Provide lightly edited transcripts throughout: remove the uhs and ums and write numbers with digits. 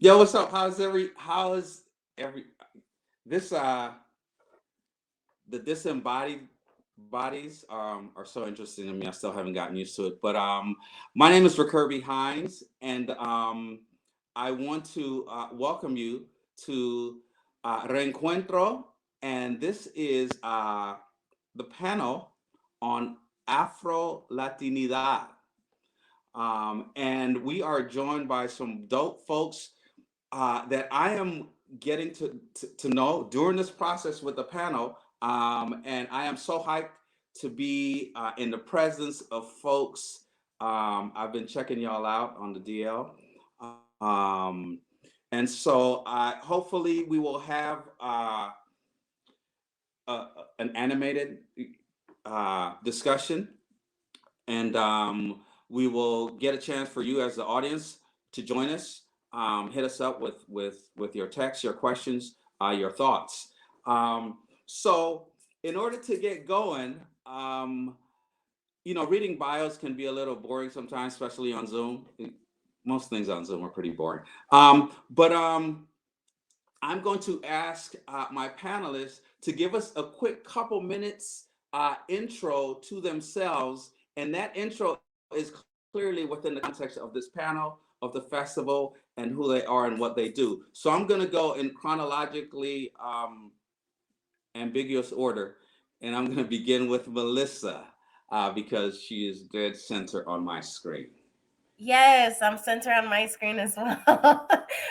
Yo, what's up? How is every this the disembodied bodies are so interesting to me. I still haven't gotten used to it. But my name is Kirby Hines, and I want to welcome you to Reencuentro, and this is the panel on Afro Latinidad. And we are joined by some dope folks that I am getting to know during this process with the panel. And I am so hyped to be in the presence of folks. I've been checking y'all out on the DL. Um, and so hopefully we will have an animated discussion, and we will get a chance for you as the audience to join us. Hit us up with your texts, your questions, your thoughts. So, in order to get going, reading bios can be a little boring sometimes, especially on Zoom. Most things on Zoom are pretty boring. But I'm going to ask my panelists to give us a quick couple minutes intro to themselves. And that intro is clearly within the context of this panel, of the festival, and who they are and what they do. So I'm going to go in chronologically ambiguous order. And I'm going to begin with Melissa because she is dead center on my screen. Yes, I'm centered on my screen as well.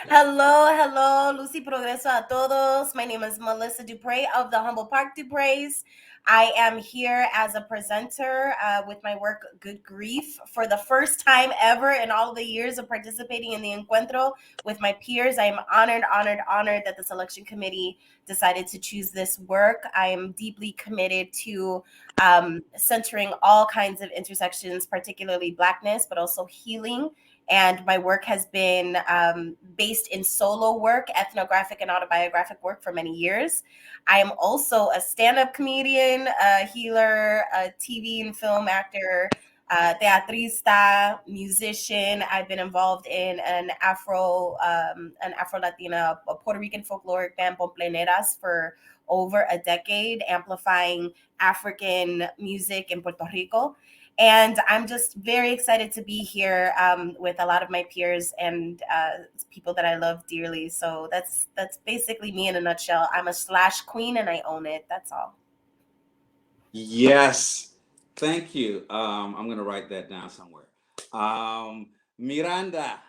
Hello, Lucy Progreso a todos. My name is Melissa Dupre of the Humble Park Dupre's. I am here as a presenter with my work, Good Grief, for the first time ever in all the years of participating in the Encuentro with my peers. I am honored that the selection committee decided to choose this work. I am deeply committed to centering all kinds of intersections, particularly Blackness, but also healing. And my work has been based in solo work, ethnographic and autobiographic work for many years. I am also a stand-up comedian, a healer, a TV and film actor, teatrista, musician. I've been involved in an Afro-Latina, a Puerto Rican folkloric band, Pompleneras, for over a decade, amplifying African music in Puerto Rico. And I'm just very excited to be here with a lot of my peers and people that I love dearly. So that's basically me in a nutshell. I'm a slash queen and I own it. That's all. Yes, thank you. I'm going to write that down somewhere. Miranda.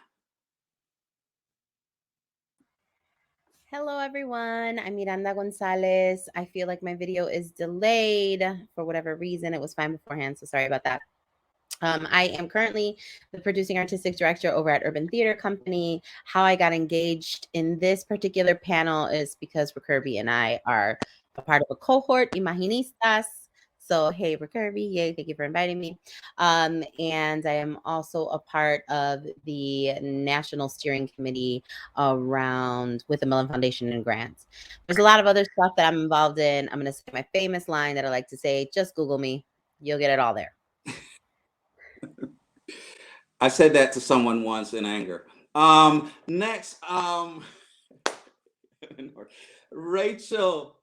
Hello, everyone. I'm Miranda Gonzalez. I feel like my video is delayed for whatever reason. It was fine beforehand, so sorry about that. I am currently the producing artistic director over at Urban Theater Company. How I got engaged in this particular panel is because Kirby and I are a part of a cohort, Imaginistas. So, hey, Kirby, yay, thank you for inviting me. And I am also a part of the National Steering Committee around with the Mellon Foundation and grants. There's a lot of other stuff that I'm involved in. I'm going to say my famous line that I like to say, just Google me. You'll get it all there. I said that to someone once in anger. Next, Rachel.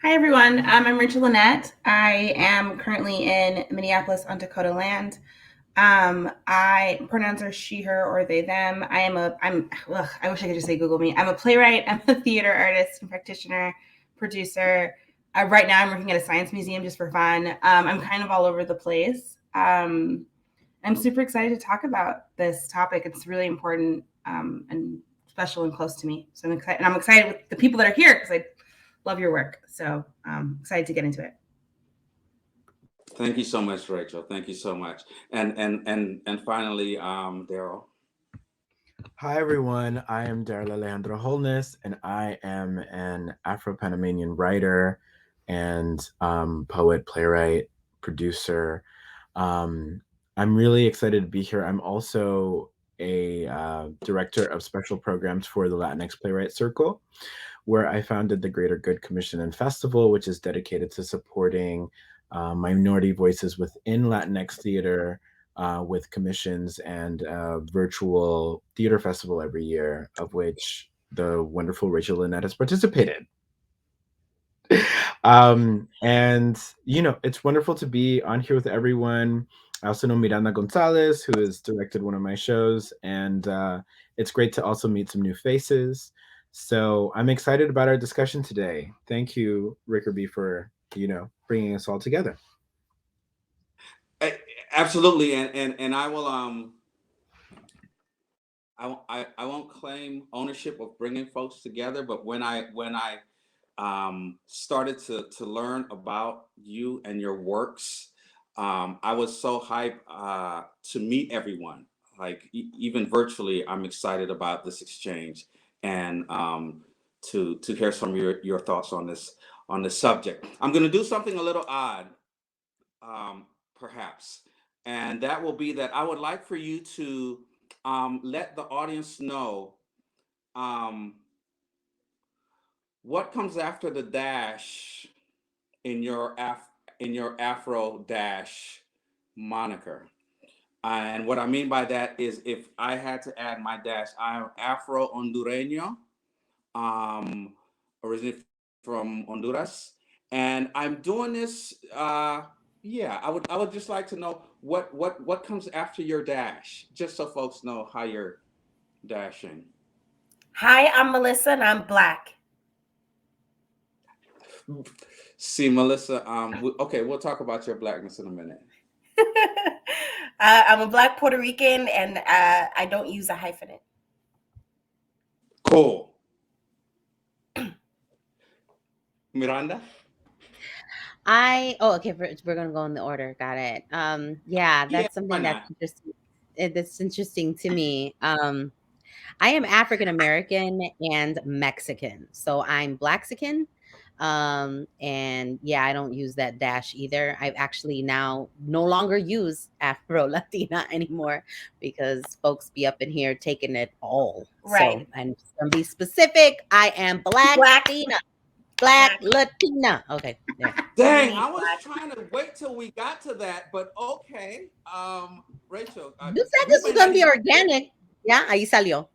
Hi, everyone. I'm Rachel Lynette. I am currently in Minneapolis on Dakota land. I pronouns are she, her, or they, them. I wish I could just say Google me. I'm a playwright. I'm a theater artist and practitioner, producer. Right now I'm working at a science museum just for fun. I'm kind of all over the place. I'm super excited to talk about this topic. It's really important and special and close to me. So I'm excited. And I'm excited with the people that are here because I love your work. So I'm excited to get into it. Thank you so much, Rachel. Thank you so much. And finally, Daryl. Hi, everyone. I am Daryl Alejandro Holness, and I am an Afro-Panamanian writer and poet, playwright, producer. I'm really excited to be here. I'm also a director of special programs for the Latinx Playwright Circle, where I founded the Greater Good Commission and Festival, which is dedicated to supporting minority voices within Latinx theater, with commissions and a virtual theater festival every year, of which the wonderful Rachel Lynette has participated. And it's wonderful to be on here with everyone. I also know Miranda Gonzalez, who has directed one of my shows, and it's great to also meet some new faces. So I'm excited about our discussion today. Thank you, Rickerby, for bringing us all together. Absolutely, and I will I won't claim ownership of bringing folks together, but when I started to learn about you and your works, I was so hyped to meet everyone. Like even virtually, I'm excited about this exchange and to hear some of your thoughts on this subject. I'm going to do something a little odd, perhaps, and that will be that I would like for you to let the audience know what comes after the dash in your Afro dash moniker. And what I mean by that is if I had to add my dash, I'm Afro Hondureño, originally from Honduras, and I'm doing this. Yeah, I would just like to know what comes after your dash, just so folks know how you're dashing. Hi, I'm Melissa and I'm Black. See, Melissa, okay, we'll talk about your Blackness in a minute. I'm a Black Puerto Rican and I don't use a hyphenate. Cool. Miranda? Okay, we're gonna go in the order. Got it. Yeah, that's something that's interesting. That's interesting to me. I am African American and Mexican, so I'm Blaxican. And yeah, I don't use that dash either. I've actually now no longer use Afro Latina anymore because folks be up in here taking it all. Right. So I'm just gonna be specific. I am Black Latina. Black Latina. Okay. There. Dang, I was trying to wait till we got to that, but okay. Rachel. You said this was gonna be organic. Yeah, ahí salió.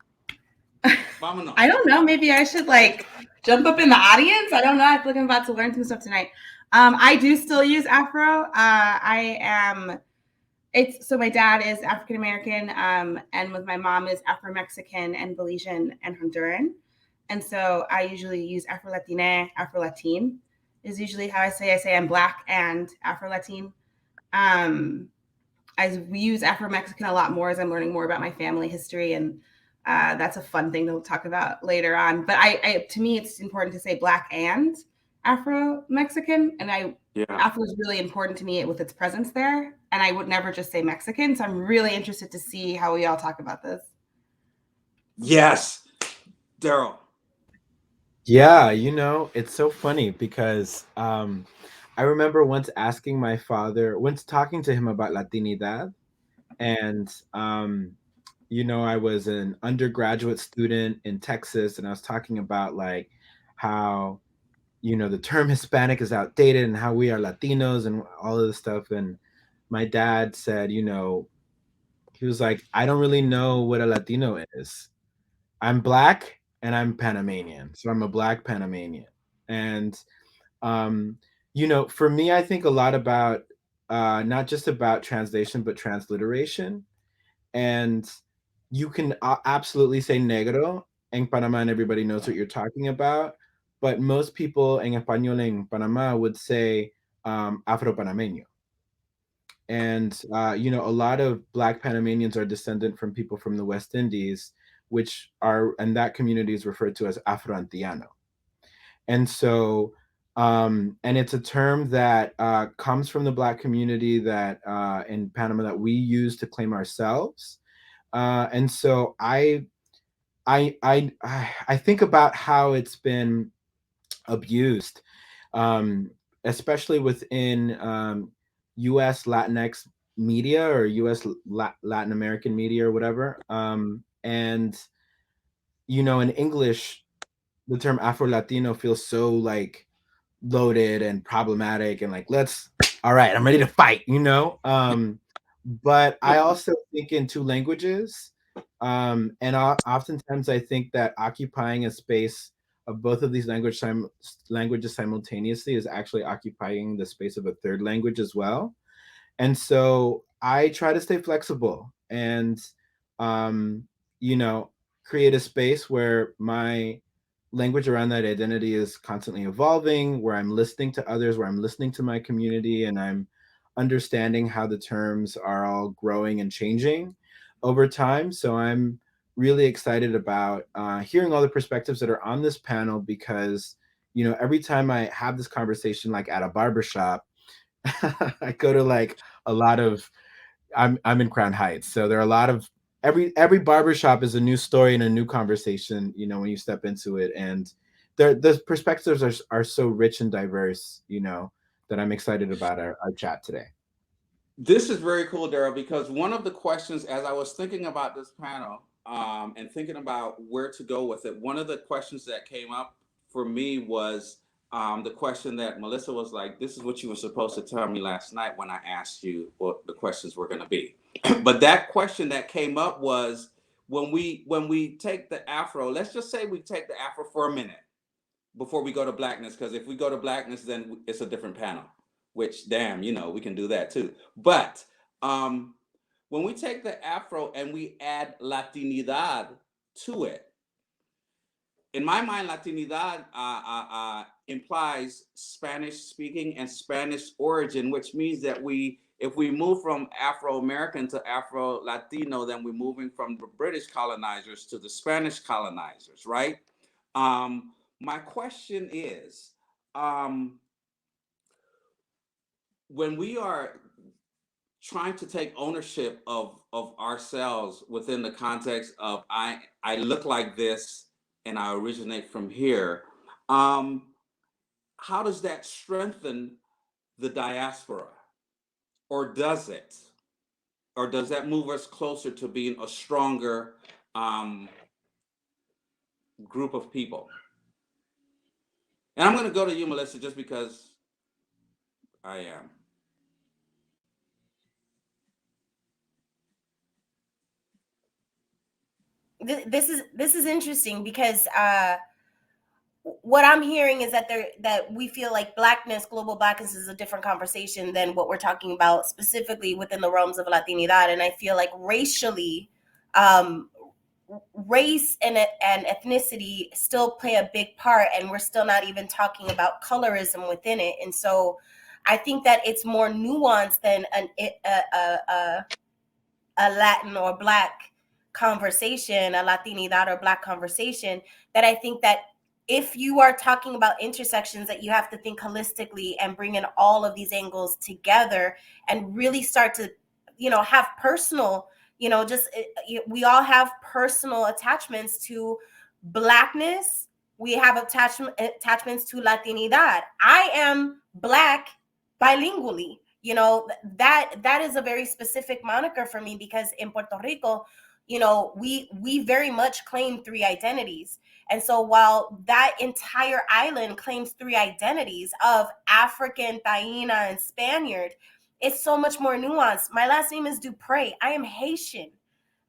I don't know. Maybe I should jump up in the audience. I don't know. I feel like I'm about to learn some stuff tonight. I do still use Afro. So my dad is African American, and with my mom is Afro Mexican and Belizean and Honduran. And so I usually use Afro Latina, Afro Latin is usually how I say. I say I'm Black and Afro Latin. We use Afro Mexican a lot more as I'm learning more about my family history, and that's a fun thing to talk about later on. But to me, it's important to say Black and Afro Mexican, and Afro is really important to me with its presence there. And I would never just say Mexican. So I'm really interested to see how we all talk about this. Yes, Daryl. Yeah, it's so funny because I remember once talking to him about Latinidad, and I was an undergraduate student in Texas, and I was talking about how the term Hispanic is outdated and how we are Latinos and all of this stuff. And my dad said, he was like, I don't really know what a Latino is. I'm Black and I'm Panamanian. So I'm a Black Panamanian. And, for me, I think a lot about not just about translation, but transliteration. And you can absolutely say negro en Panama and everybody knows what you're talking about. But most people en español en Panama would say Afro-Panameño. And, a lot of Black Panamanians are descendant from people from the West Indies, and that community is referred to as Afro-Antillano. And so, and it's a term that comes from the Black community that in Panama that we use to claim ourselves. And so I think about how it's been abused, especially within U.S. Latinx media or U.S. Latin American media or whatever. And in English, the term Afro-Latino feels so loaded and problematic and all right, I'm ready to fight, but I also think in two languages. And oftentimes I think that occupying a space of both of these languages simultaneously is actually occupying the space of a third language as well. And so I try to stay flexible and, um, you know, create a space where my language around that identity is constantly evolving, where I'm listening to others, where I'm listening to my community, and I'm understanding how the terms are all growing and changing over time. So I'm really excited about hearing all the perspectives that are on this panel because, every time I have this conversation, like at a barbershop, I go to like a lot of I'm in Crown Heights, so there are a lot of every barbershop is a new story and a new conversation, when you step into it. And the perspectives are so rich and diverse, that I'm excited about our chat today. This is very cool, Daryl, because one of the questions, as I was thinking about this panel and thinking about where to go with it, one of the questions that came up for me was the question that Melissa was like, this is what you were supposed to tell me last night when I asked you what the questions were going to be. But that question that came up was when we take the Afro, let's just say we take the Afro for a minute before we go to Blackness, because if we go to Blackness, then it's a different panel, which damn, we can do that too. But when we take the Afro and we add Latinidad to it, in my mind, Latinidad implies Spanish speaking and Spanish origin, which means that if we move from Afro-American to Afro-Latino, then we're moving from the British colonizers to the Spanish colonizers, right? My question is, when we are trying to take ownership of ourselves within the context of I look like this and I originate from here, how does that strengthen the diaspora? Or does it? Or does that move us closer to being a stronger group of people? And I'm going to go to you, Melissa, just because I am. This is interesting because what I'm hearing is that we feel like Blackness, global Blackness, is a different conversation than what we're talking about specifically within the realms of Latinidad. And I feel like racially, race and ethnicity still play a big part, and we're still not even talking about colorism within it. And so I think that it's more nuanced than a Latin or Black conversation, a Latinidad or Black conversation, that I think that if you are talking about intersections, that you have to think holistically and bring in all of these angles together and really start to, have personal, we all have personal attachments to Blackness. We have attachments to Latinidad. I am Black bilingually. That is a very specific moniker for me, because in Puerto Rico, we very much claim three identities. And so while that entire island claims three identities of African, Taína, and Spaniard, it's so much more nuanced. My last name is Dupre. I am Haitian.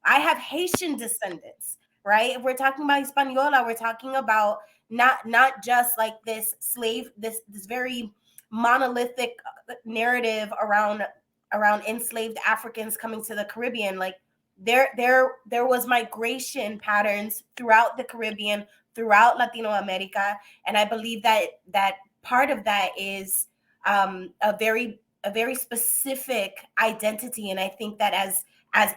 I have Haitian descendants, right? If we're talking about Hispaniola, we're talking about not just like this slave, this very monolithic narrative around enslaved Africans coming to the Caribbean. Like there was migration patterns throughout the Caribbean, throughout Latino America, and I believe that part of that is a very specific identity. And I think that as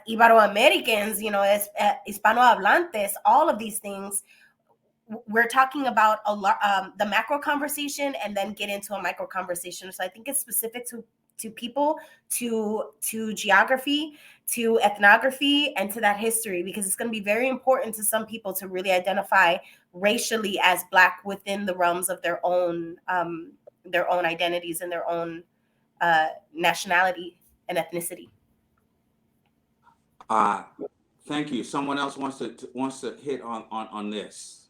Ibero-Americans, as Hispanohablantes, all of these things, we're talking about a lot, the macro conversation, and then get into a micro conversation. So I think it's specific to people, to geography, to ethnography, and to that history, because it's going to be very important to some people to really identify racially as Black within the realms of their own identities and their own nationality and ethnicity. Thank you. Someone else wants to hit on this.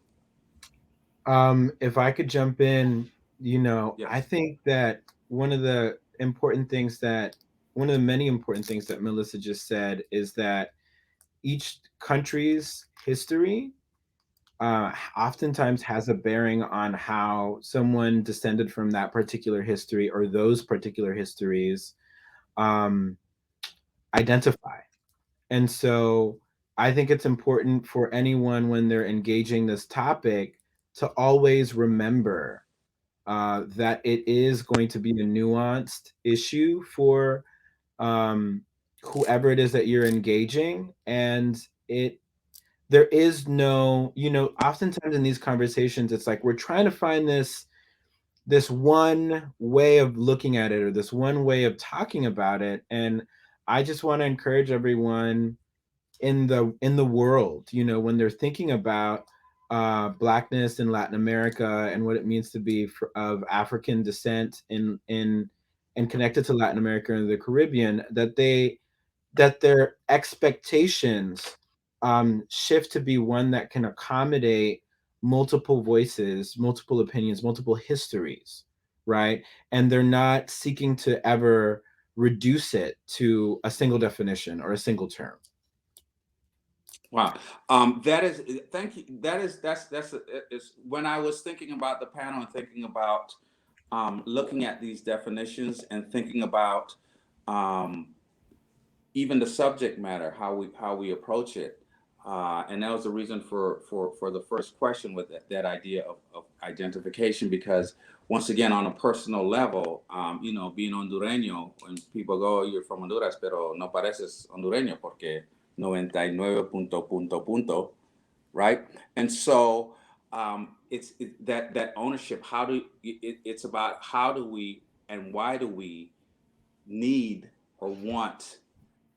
If I could jump in, Yes. I think that one of the important things that one of the many important things that Melissa just said is that each country's history oftentimes has a bearing on how someone descended from that particular history or those particular histories identify. And so I think it's important for anyone when they're engaging this topic to always remember that it is going to be a nuanced issue for whoever it is that you're engaging. And there is no, oftentimes in these conversations, it's like we're trying to find this one way of looking at it or this one way of talking about it. And I just want to encourage everyone in the world, when they're thinking about Blackness in Latin America and what it means to be of African descent in and connected to Latin America and the Caribbean, that their expectations shift to be one that can accommodate multiple voices, multiple opinions, multiple histories, right? And they're not seeking to ever reduce it to a single definition or a single term. Wow. That is, thank you. Is when I was thinking about the panel and thinking about looking at these definitions and thinking about even the subject matter, how we approach it. And that was the reason for the first question with that idea of identification, because once again, on a personal level, being Hondureño, when people go, you're from Honduras, pero no pareces Hondureño porque 99 punto, right? And so it's that ownership. It's about how do we and why do we need or want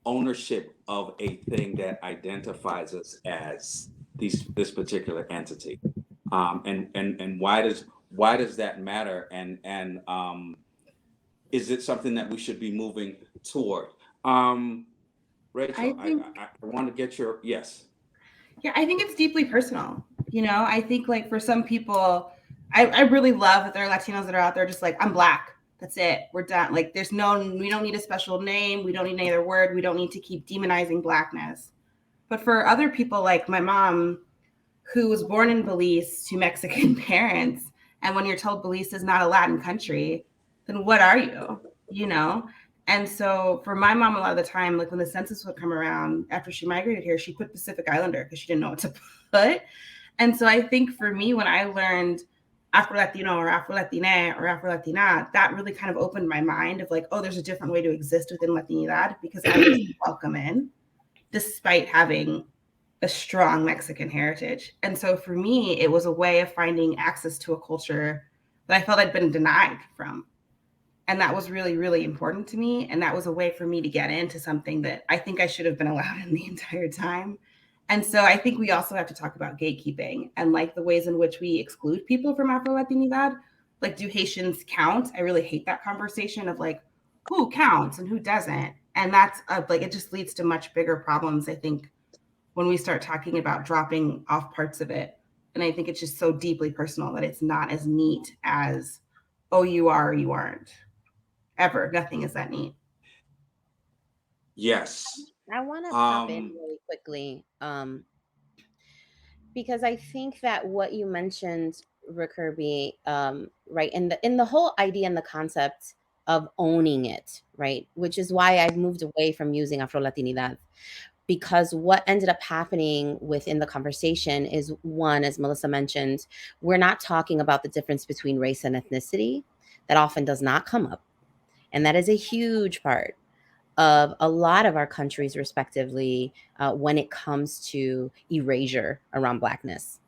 ownership of a thing that identifies us as this particular entity, and why does that matter, and is it something that we should be moving toward? Rachel, I want to get your yes. Yeah, I think it's deeply personal. I think like for some people, I really love that there are Latinos that are out there just like, I'm Black. That's it. We're done. Like we don't need a special name. We don't need any other word. We don't need to keep demonizing Blackness. But for other people like my mom, who was born in Belize to Mexican parents, and when you're told Belize is not a Latin country, then what are you? And so for my mom, a lot of the time, like when the census would come around after she migrated here, she put Pacific Islander because she didn't know what to put. And so I think for me, when I learned Afro-Latino or Afro-Latina or Afro-Latina, that really kind of opened my mind of like, oh, there's a different way to exist within Latinidad, because I was welcome in, despite having a strong Mexican heritage. And so for me, it was a way of finding access to a culture that I felt I'd been denied from. And that was really, really important to me. And that was a way for me to get into something that I think I should have been allowed in the entire time. And so I think we also have to talk about gatekeeping and like the ways in which we exclude people from Afro-Latinidad. Like, do Haitians count? I really hate that conversation of like, who counts and who doesn't? And that's like, it just leads to much bigger problems, I think, when we start talking about dropping off parts of it. And I think it's just so deeply personal that it's not as neat as, oh, you are or you aren't. Ever. Nothing is that neat. Yes. I want to pop in really quickly because I think that what you mentioned, Kirby, right, in the whole idea and the concept of owning it, right, which is why I've moved away from using Afro-Latinidad, because what ended up happening within the conversation is, one, as Melissa mentioned, we're not talking about the difference between race and ethnicity. That often does not come up. And that is a huge part of a lot of our countries, respectively, when it comes to erasure around Blackness.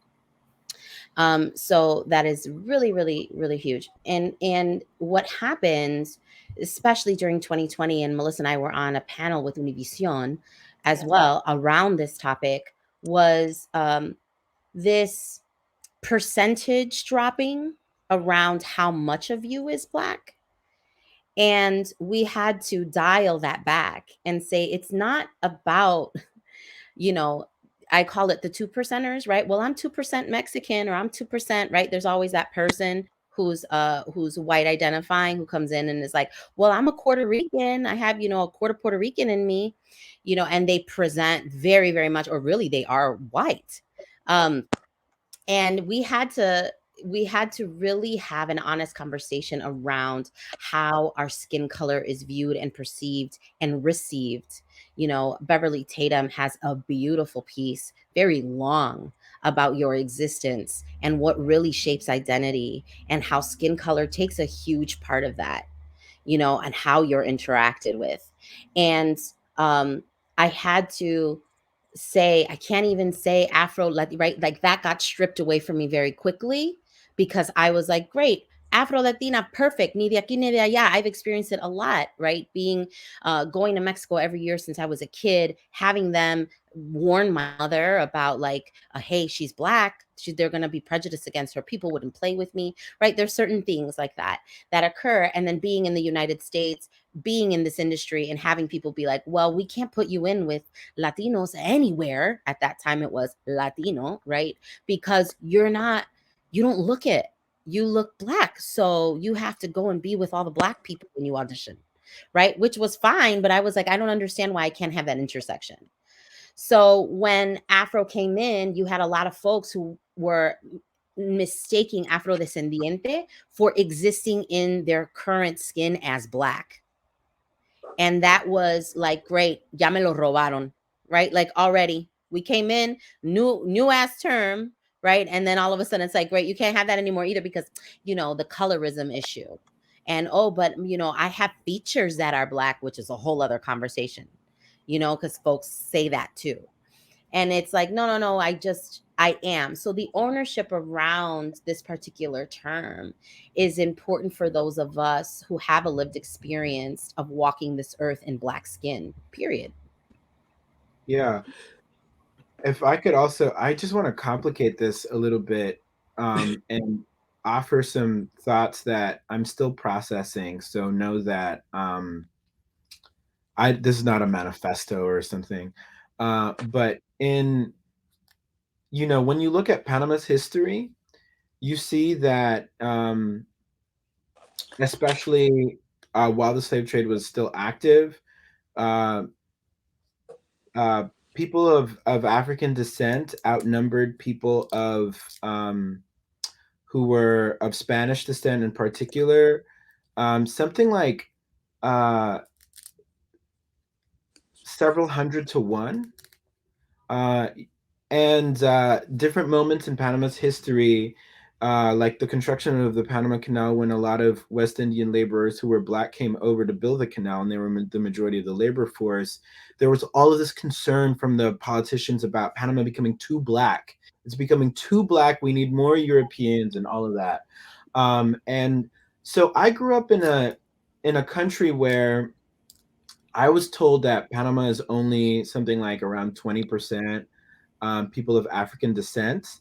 So that is really, really, really huge. And what happened, especially during 2020, and Melissa and I were on a panel with Univision as well around this topic, was this percentage dropping around how much of you is Black. And we had to dial that back and say, it's not about, I call it the 2%ers, right? Well, I'm 2% Mexican or I'm 2%, right? There's always that person who's white identifying, who comes in and is like, well, I'm a Puerto Rican, I have, a quarter Puerto Rican in me, and they present very, very much, or really they are white. And we had to really have an honest conversation around how our skin color is viewed and perceived and received. Beverly Tatum has a beautiful piece, very long, about your existence and what really shapes identity, and how skin color takes a huge part of that, and how you're interacted with. And I had to say, I can't even say Afro, right? Like that got stripped away from me very quickly, because I was like, great, Afro Latina, perfect. Ni de aquí ni de allá. I've experienced it a lot, right? Going to Mexico every year since I was a kid, having them warn my mother about like, hey, she's Black. They're going to be prejudiced against her. People wouldn't play with me, right? There's certain things like that occur. And then being in the United States, being in this industry and having people be like, well, we can't put you in with Latinos anywhere. At that time, it was Latino, right? Because you don't look it. You look Black. So you have to go and be with all the Black people when you audition, right? Which was fine. But I was like, I don't understand why I can't have that intersection. So when Afro came in, you had a lot of folks who were mistaking Afrodescendiente for existing in their current skin as Black. And that was like, great, ya me lo robaron, right? Like already we came in, new ass term, right? And then all of a sudden it's like, great, you can't have that anymore either, because, the colorism issue. And, but, I have features that are Black, which is a whole other conversation, because folks say that too. And it's like, no, I am. So the ownership around this particular term is important for those of us who have a lived experience of walking this earth in Black skin, period. Yeah. If I could also, I just want to complicate this a little bit and offer some thoughts that I'm still processing. So know that this is not a manifesto or something. But when you look at Panama's history, you see that especially while the slave trade was still active, people of African descent outnumbered people of who were of Spanish descent in particular, something like several hundred to one. And different moments in Panama's history, like the construction of the Panama Canal, when a lot of West Indian laborers who were Black came over to build the canal, and they were the majority of the labor force. There was all of this concern from the politicians about Panama becoming too Black. It's becoming too Black. We need more Europeans and all of that. And so I grew up in a country where I was told that Panama is only something like around 20% people of African descent,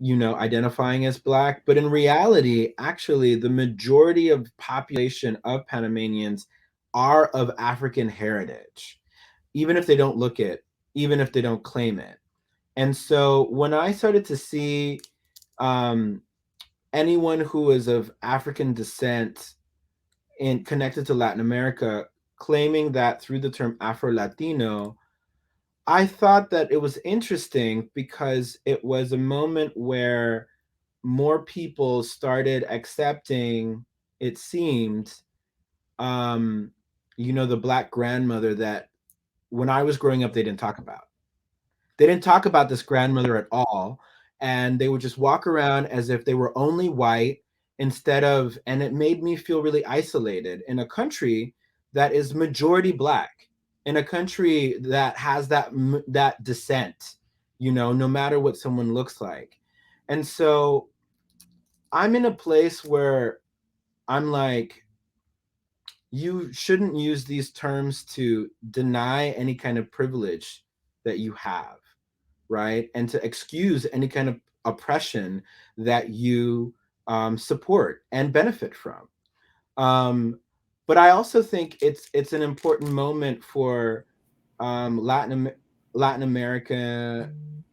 identifying as Black. But in reality, actually, the majority of population of Panamanians are of African heritage, even if they don't look it, even if they don't claim it. And so when I started to see anyone who is of African descent and connected to Latin America claiming that through the term Afro-Latino, I thought that it was interesting because it was a moment where more people started accepting, it seemed, the Black grandmother that when I was growing up, they didn't talk about. They didn't talk about this grandmother at all. And they would just walk around as if they were only white and it made me feel really isolated in a country that is majority Black, in a country that has that descent, no matter what someone looks like. And so I'm in a place where I'm like, you shouldn't use these terms to deny any kind of privilege that you have, right? And to excuse any kind of oppression that you support and benefit from. But I also think it's an important moment for Latin America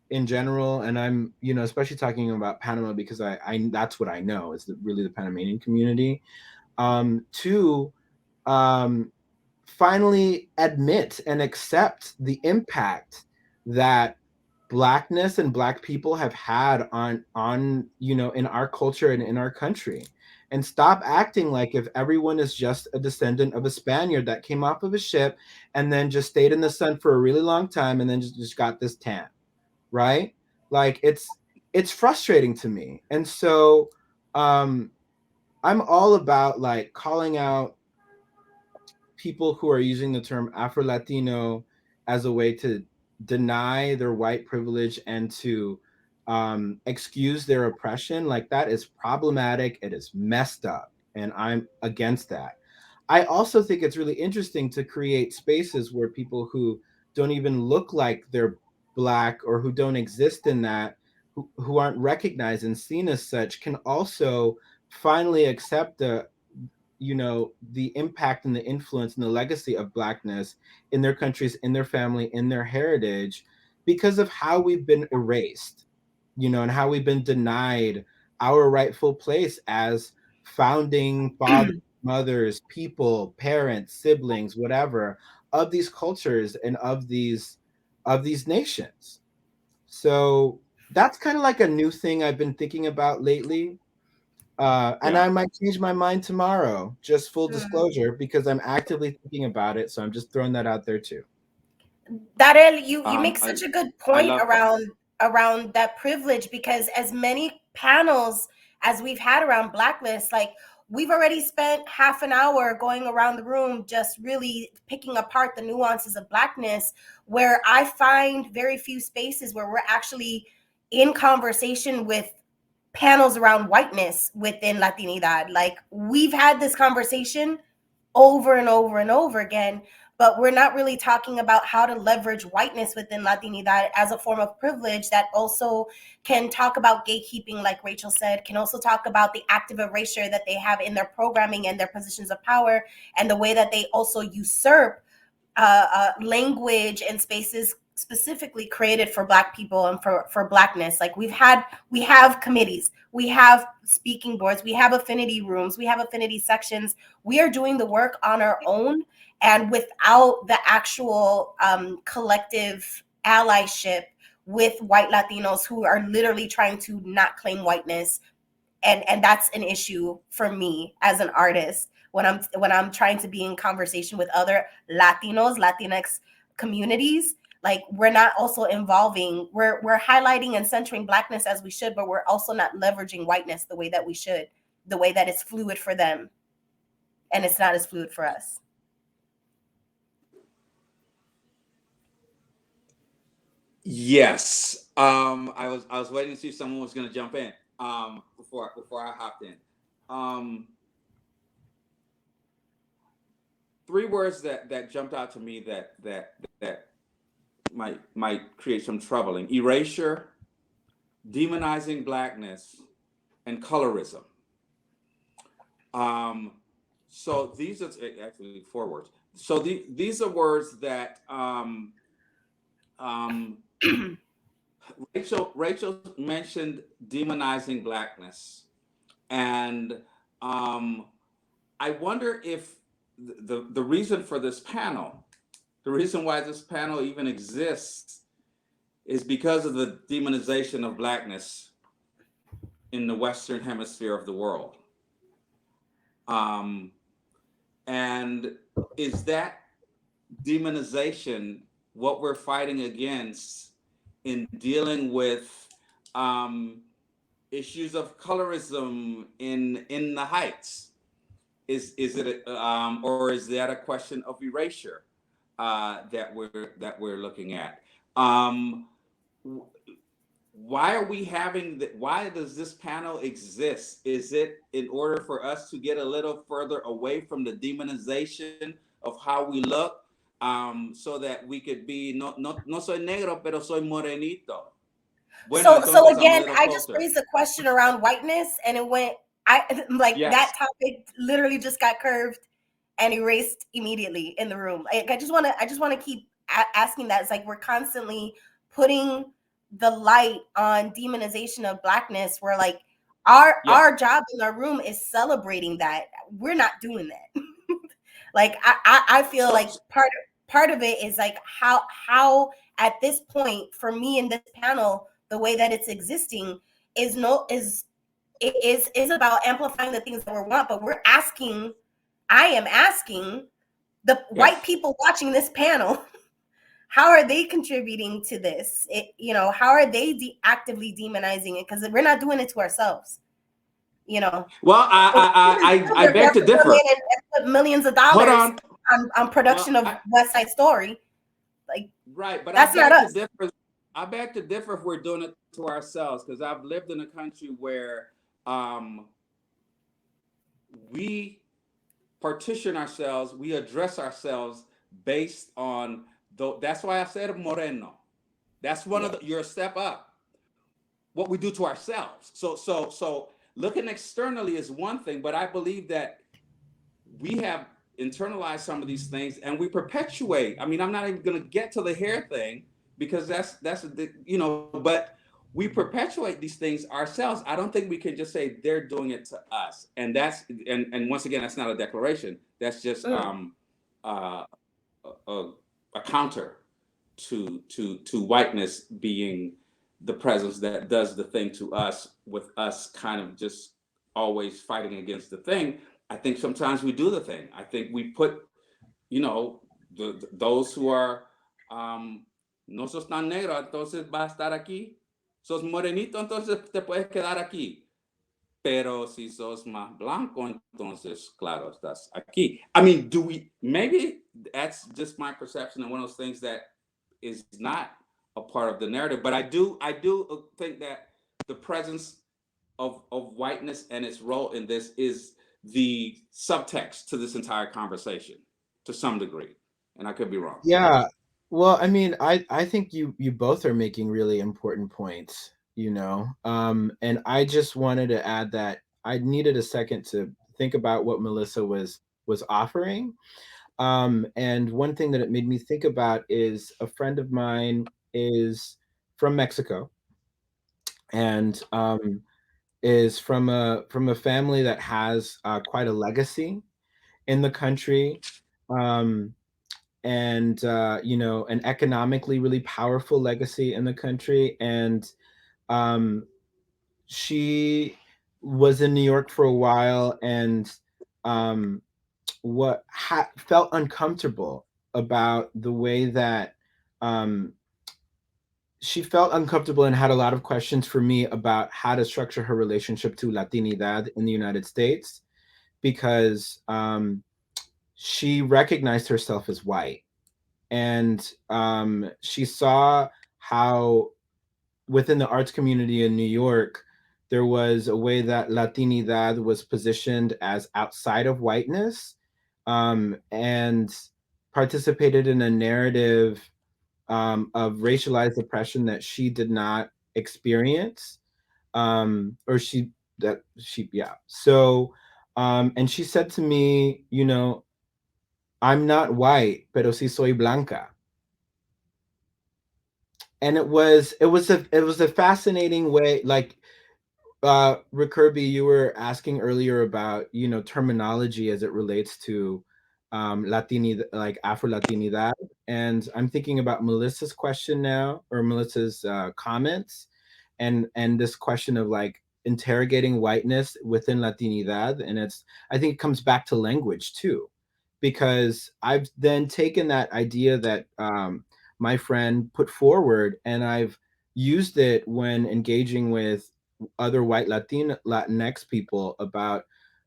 in general, and I'm, especially talking about Panama because I that's what I know is really the Panamanian community, to finally admit and accept the impact that Blackness and Black people have had on in our culture and in our country, and stop acting like if everyone is just a descendant of a Spaniard that came off of a ship and then just stayed in the sun for a really long time and then just got this tan, right? Like it's frustrating to me. And so I'm all about like calling out people who are using the term Afro-Latino as a way to deny their white privilege and to excuse their oppression. Like, that is problematic. It is messed up, and I'm against that. I also think it's really interesting to create spaces where people who don't even look like they're Black or who don't exist in that, who aren't recognized and seen as such, can also finally accept the impact and the influence and the legacy of Blackness in their countries, in their family, in their heritage, because of how we've been erased, and how we've been denied our rightful place as founding fathers, mothers, people, parents, siblings, whatever, of these cultures and of these nations. So that's kind of like a new thing I've been thinking about lately. And Yeah. I might change my mind tomorrow, just full disclosure, because I'm actively thinking about it. So I'm just throwing that out there too. Darrell, you make I such a good I point love that. around that privilege, because as many panels as we've had around Blacklist, like, we've already spent half an hour going around the room just really picking apart the nuances of Blackness, where I find very few spaces where we're actually in conversation with panels around whiteness within Latinidad. Like, we've had this conversation over and over and over again, but we're not really talking about how to leverage whiteness within Latinidad as a form of privilege that also can talk about gatekeeping, like Rachel said, can also talk about the active erasure that they have in their programming and their positions of power, and the way that they also usurp language and spaces specifically created for Black people and for Blackness. Like, we have committees, we have speaking boards, we have affinity rooms, we have affinity sections. We are doing the work on our own, and without the actual collective allyship with white Latinos who are literally trying to not claim whiteness. And that's an issue for me as an artist when I'm trying to be in conversation with other Latinos, Latinx communities. Like, we're not also involving, we're highlighting and centering Blackness as we should, but we're also not leveraging whiteness the way that we should, the way that it's fluid for them, and it's not as fluid for us. Yes. I was waiting to see if someone was going to jump in before I hopped in. Three words that jumped out to me that might create some troubling: erasure, demonizing Blackness, and colorism. So these are actually four words. So these are words that Rachel mentioned demonizing Blackness, and I wonder if the reason for this panel, the reason why this panel even exists, is because of the demonization of Blackness in the Western Hemisphere of the world. And is that demonization what we're fighting against in dealing with issues of colorism in the Heights? Is it or is that a question of erasure that we're looking at? Why are we having why does this panel exist? Is it in order for us to get a little further away from the demonization of how we look, so that we could be no soy negro pero soy morenito? Bueno, So entonces I'm a again, little I just closer. raised a question around whiteness, and it went, like, Yes. that topic literally just got curved and erased immediately in the room. Like, I just want to keep asking that. It's like we're constantly putting the light on demonization of Blackness, where like Yeah. our job in our room is celebrating that. We're not doing that. Like I feel like part of it is like how at this point for me in this panel, the way that it's existing is about amplifying the things that we want, but I am asking the white people watching this panel, how are they contributing to this? How are they actively demonizing it? Because we're not doing it to ourselves. Well, I beg to differ. And put millions of dollars on production of West Side Story. Like, right, but that's not us. I beg to differ if we're doing it to ourselves, because I've lived in a country where we partition ourselves, we address ourselves based on that's why I said Moreno. That's one of you're a step up. What we do to ourselves. So looking externally is one thing, but I believe that we have internalized some of these things and we perpetuate. I mean, I'm not even going to get to the hair thing because that's but we perpetuate these things ourselves. I don't think we can just say they're doing it to us. And that's and once again, that's not a declaration. That's just a counter to whiteness being the presence that does the thing to us, with us kind of just always fighting against the thing. I think sometimes we do the thing. I think we put, those who are no sos tan negro, entonces va a estar aquí. Sos morenito, entonces te puedes quedar aquí. Pero si sos más blanco, entonces, claro, estás aquí. I mean, maybe that's just my perception and one of those things that is not a part of the narrative. But I do think that the presence of whiteness and its role in this is the subtext to this entire conversation to some degree. And I could be wrong. Yeah. Well, I mean, I think you both are making really important points, and I just wanted to add that I needed a second to think about what Melissa was offering. And one thing that it made me think about is a friend of mine is from Mexico and is from a family that has quite a legacy in the country. And an economically really powerful legacy in the country. And she was in New York for a while and felt uncomfortable about the way that she felt uncomfortable and had a lot of questions for me about how to structure her relationship to Latinidad in the United States, because she recognized herself as white. And she saw how within the arts community in New York, there was a way that Latinidad was positioned as outside of whiteness, and participated in a narrative of racialized oppression that she did not experience. So, and she said to me, I'm not white, pero sí soy blanca. And it was a fascinating way. Like, Rick Kirby, you were asking earlier about, terminology as it relates to like Afro-Latinidad. And I'm thinking about Melissa's question now, or Melissa's comments, and this question of like interrogating whiteness within Latinidad. And I think it comes back to language too, because I've then taken that idea that my friend put forward, and I've used it when engaging with other white Latinx people about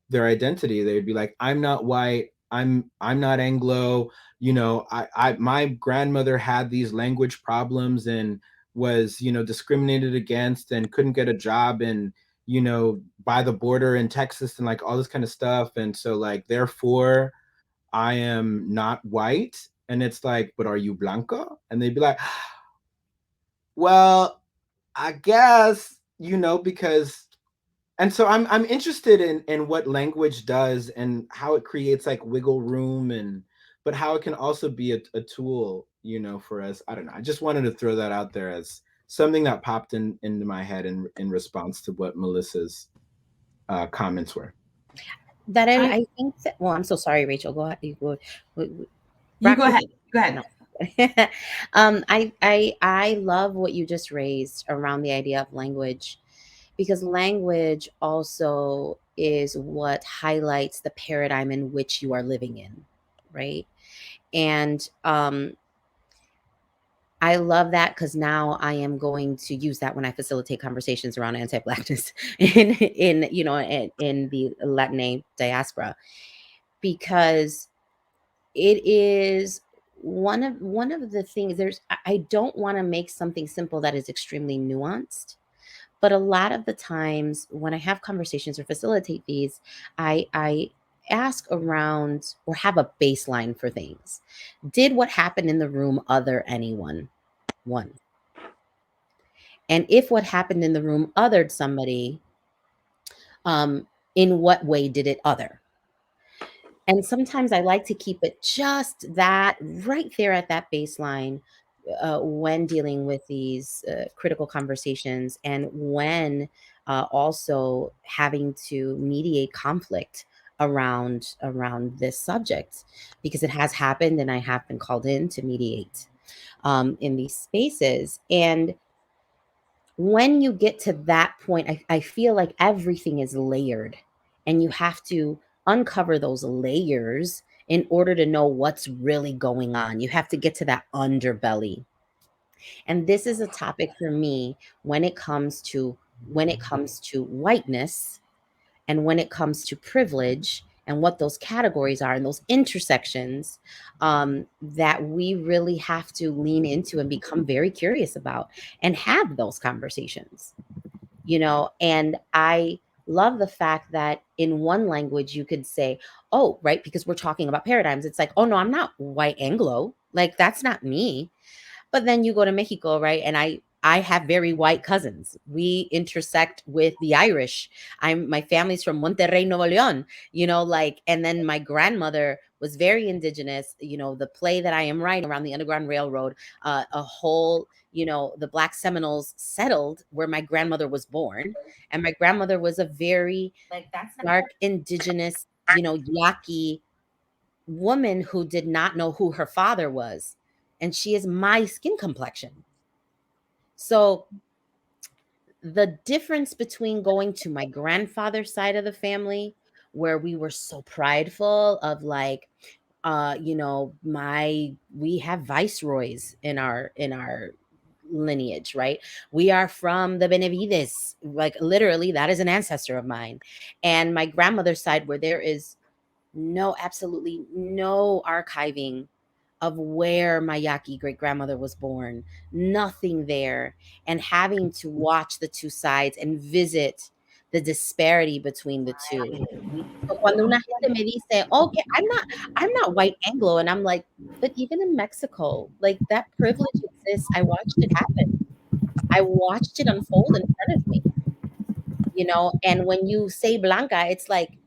their identity. They'd be like, I'm not white, I'm not Anglo, my grandmother had these language problems and was, discriminated against and couldn't get a job in, by the border in Texas and like all this kind of stuff. And so like, therefore, I am not white. And it's like, but are you blanca? And they'd be like, well, I guess, because, and so I'm interested in what language does and how it creates like wiggle room, but how it can also be a tool, for us. I don't know. I just wanted to throw that out there as something that popped into my head in response to what Melissa's comments were. That I think that, well, I'm so sorry, Rachel. Go ahead. You go ahead. Go ahead. No. I love what you just raised around the idea of language, because language also is what highlights the paradigm in which you are living in, right? And I love that, because now I am going to use that when I facilitate conversations around anti-Blackness in you know in the Latin diaspora, because it is one of the things. I don't want to make something simple that is extremely nuanced, but a lot of the times when I have conversations or facilitate these, I ask around or have a baseline for things. Did what happened in the room other anyone? One. And if what happened in the room othered somebody, in what way did it other? And sometimes I like to keep it just that right there at that baseline when dealing with these critical conversations, and when also having to mediate conflict around this subject, because it has happened and I have been called in to mediate in these spaces. And when you get to that point, I feel like everything is layered, and you have to uncover those layers in order to know what's really going on. You have to get to that underbelly. And this is a topic for me when it comes to whiteness, and when it comes to privilege, and what those categories are and those intersections, that we really have to lean into and become very curious about and have those conversations, and I love the fact that in one language you could say, oh, right, because we're talking about paradigms, it's like, oh no, I'm not white Anglo, like that's not me. But then you go to Mexico, right? And I have very white cousins. We intersect with the Irish. My family's from Monterrey, Nuevo León, and then my grandmother was very indigenous. The play that I am writing around the Underground Railroad, a whole, the Black Seminoles settled where my grandmother was born. And my grandmother was a very dark indigenous, Yaqui woman who did not know who her father was. And she is my skin complexion. So the difference between going to my grandfather's side of the family, where we were so prideful of like, we have viceroys in our lineage, right? We are from the Benavides, like literally that is an ancestor of mine. And my grandmother's side, where there is absolutely no archiving of where my Yaqui great grandmother was born, nothing there, and having to watch the two sides and visit the disparity between the two. So cuando una gente me dice, okay, I'm not white Anglo, and I'm like, but even in Mexico, like that privilege exists. I watched it happen. I watched it unfold in front of me. And when you say Blanca, it's like,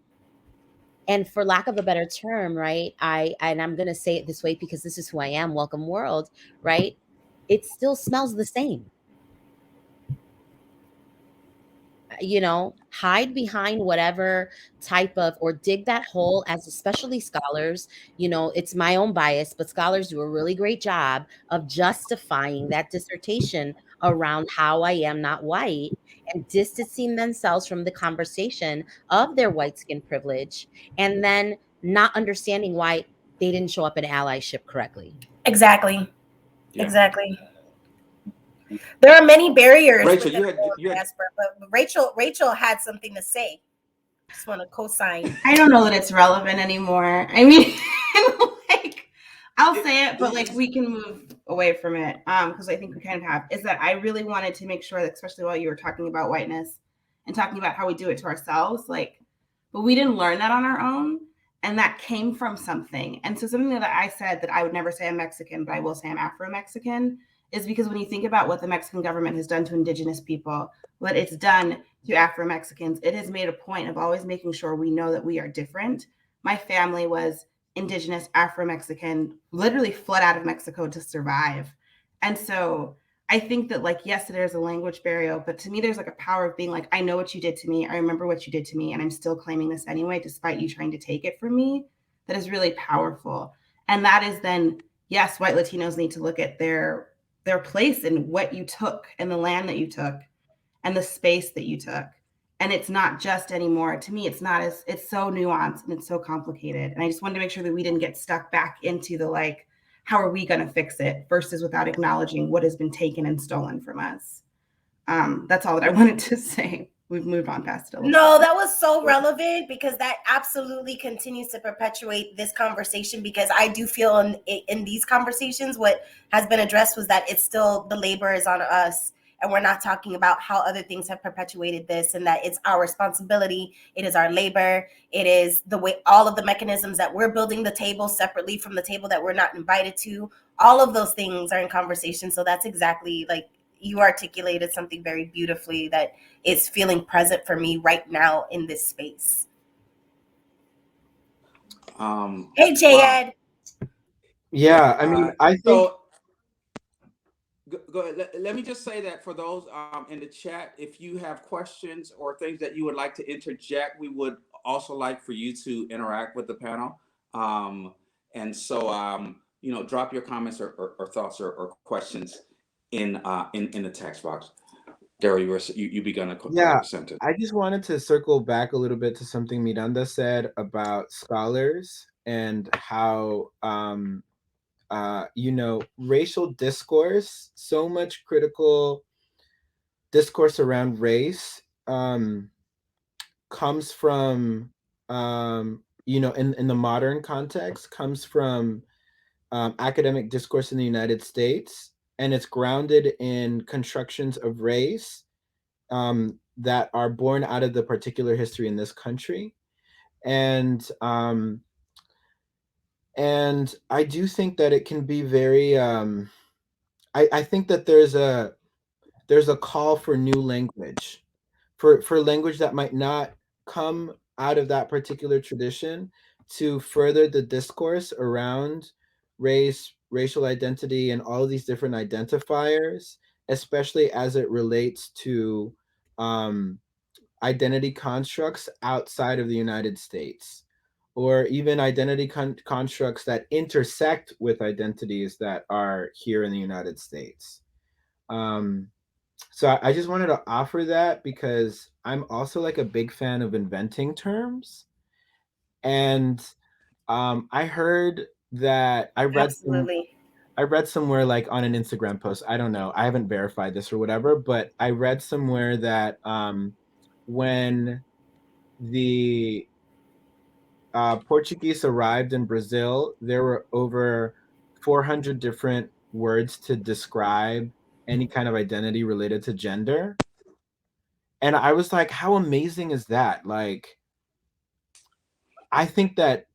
and for lack of a better term, right? And I'm going to say it this way because this is who I am, welcome world, right? It still smells the same. Hide behind whatever type of, or dig that hole, as especially scholars, it's my own bias, but scholars do a really great job of justifying that dissertation around how I am not white, and distancing themselves from the conversation of their white skin privilege, and then not understanding why they didn't show up in allyship correctly. Exactly. Yeah. Exactly. There are many barriers. Rachel, but Rachel had something to say. Just want to co-sign. I don't know that it's relevant anymore. I mean, like, I'll say it, but like we can move away from it because I think we kind of have. Is that I really wanted to make sure that, especially while you were talking about whiteness and talking about how we do it to ourselves, like, but we didn't learn that on our own, and that came from something. And so something that I said that I would never say I'm Mexican, but I will say I'm Afro-Mexican, is because when you think about what the Mexican government has done to indigenous people, what it's done to Afro-Mexicans, it has made a point of always making sure we know that we are different. My family was indigenous Afro-Mexican, literally fled out of Mexico to survive. And so I think that, like, yes, there's a language barrier, but to me, there's like a power of being like, I know what you did to me. I remember what you did to me, and I'm still claiming this anyway, despite you trying to take it from me. That is really powerful. And that is then, yes, white Latinos need to look at their place in what you took and the land that you took and the space that you took. And it's not just anymore. To me, it's not as, it's so nuanced and it's so complicated. And I just wanted to make sure that we didn't get stuck back into the like, how are we going to fix it versus without acknowledging what has been taken and stolen from us. That's all that I wanted to say. We've moved on past it a little No, bit. that was so relevant because that absolutely continues to perpetuate this conversation, because I do feel in these conversations what has been addressed was that it's still the labor is on us, and we're not talking about how other things have perpetuated this, and that it's our responsibility. It is our labor. It is the way, all of the mechanisms that we're building the table separately from the table that we're not invited to. All of those things are in conversation. So that's exactly, like, you articulated something very beautifully that is feeling present for me right now in this space. Hey, J. Wow. Ed. Yeah, I mean, I think So go ahead. Let me just say that for those in the chat, if you have questions or things that you would like to interject, we would also like for you to interact with the panel. And so, you know, drop your comments or thoughts or questions in the text box. Daryl, you begun a Yeah, sentence. I just wanted to circle back a little bit to something Miranda said about scholars and how you know, racial discourse, so much critical discourse around race comes from you know, in the modern context, comes from academic discourse in the United States, and it's grounded in constructions of race that are born out of the particular history in this country. And I do think that it can be very I think that there's a call for new language, for language that might not come out of that particular tradition, to further the discourse around race, racial identity, and all of these different identifiers, especially as it relates to identity constructs outside of the United States, or even identity constructs that intersect with identities that are here in the United States. So I just wanted to offer that because I'm also like a big fan of inventing terms. And I heard that I read somewhere, like on an Instagram post, I don't know, I haven't verified this or whatever, but I read somewhere that when the Portuguese arrived in Brazil, there were over 400 different words to describe any kind of identity related to gender. And I was like, how amazing is that? Like, I think that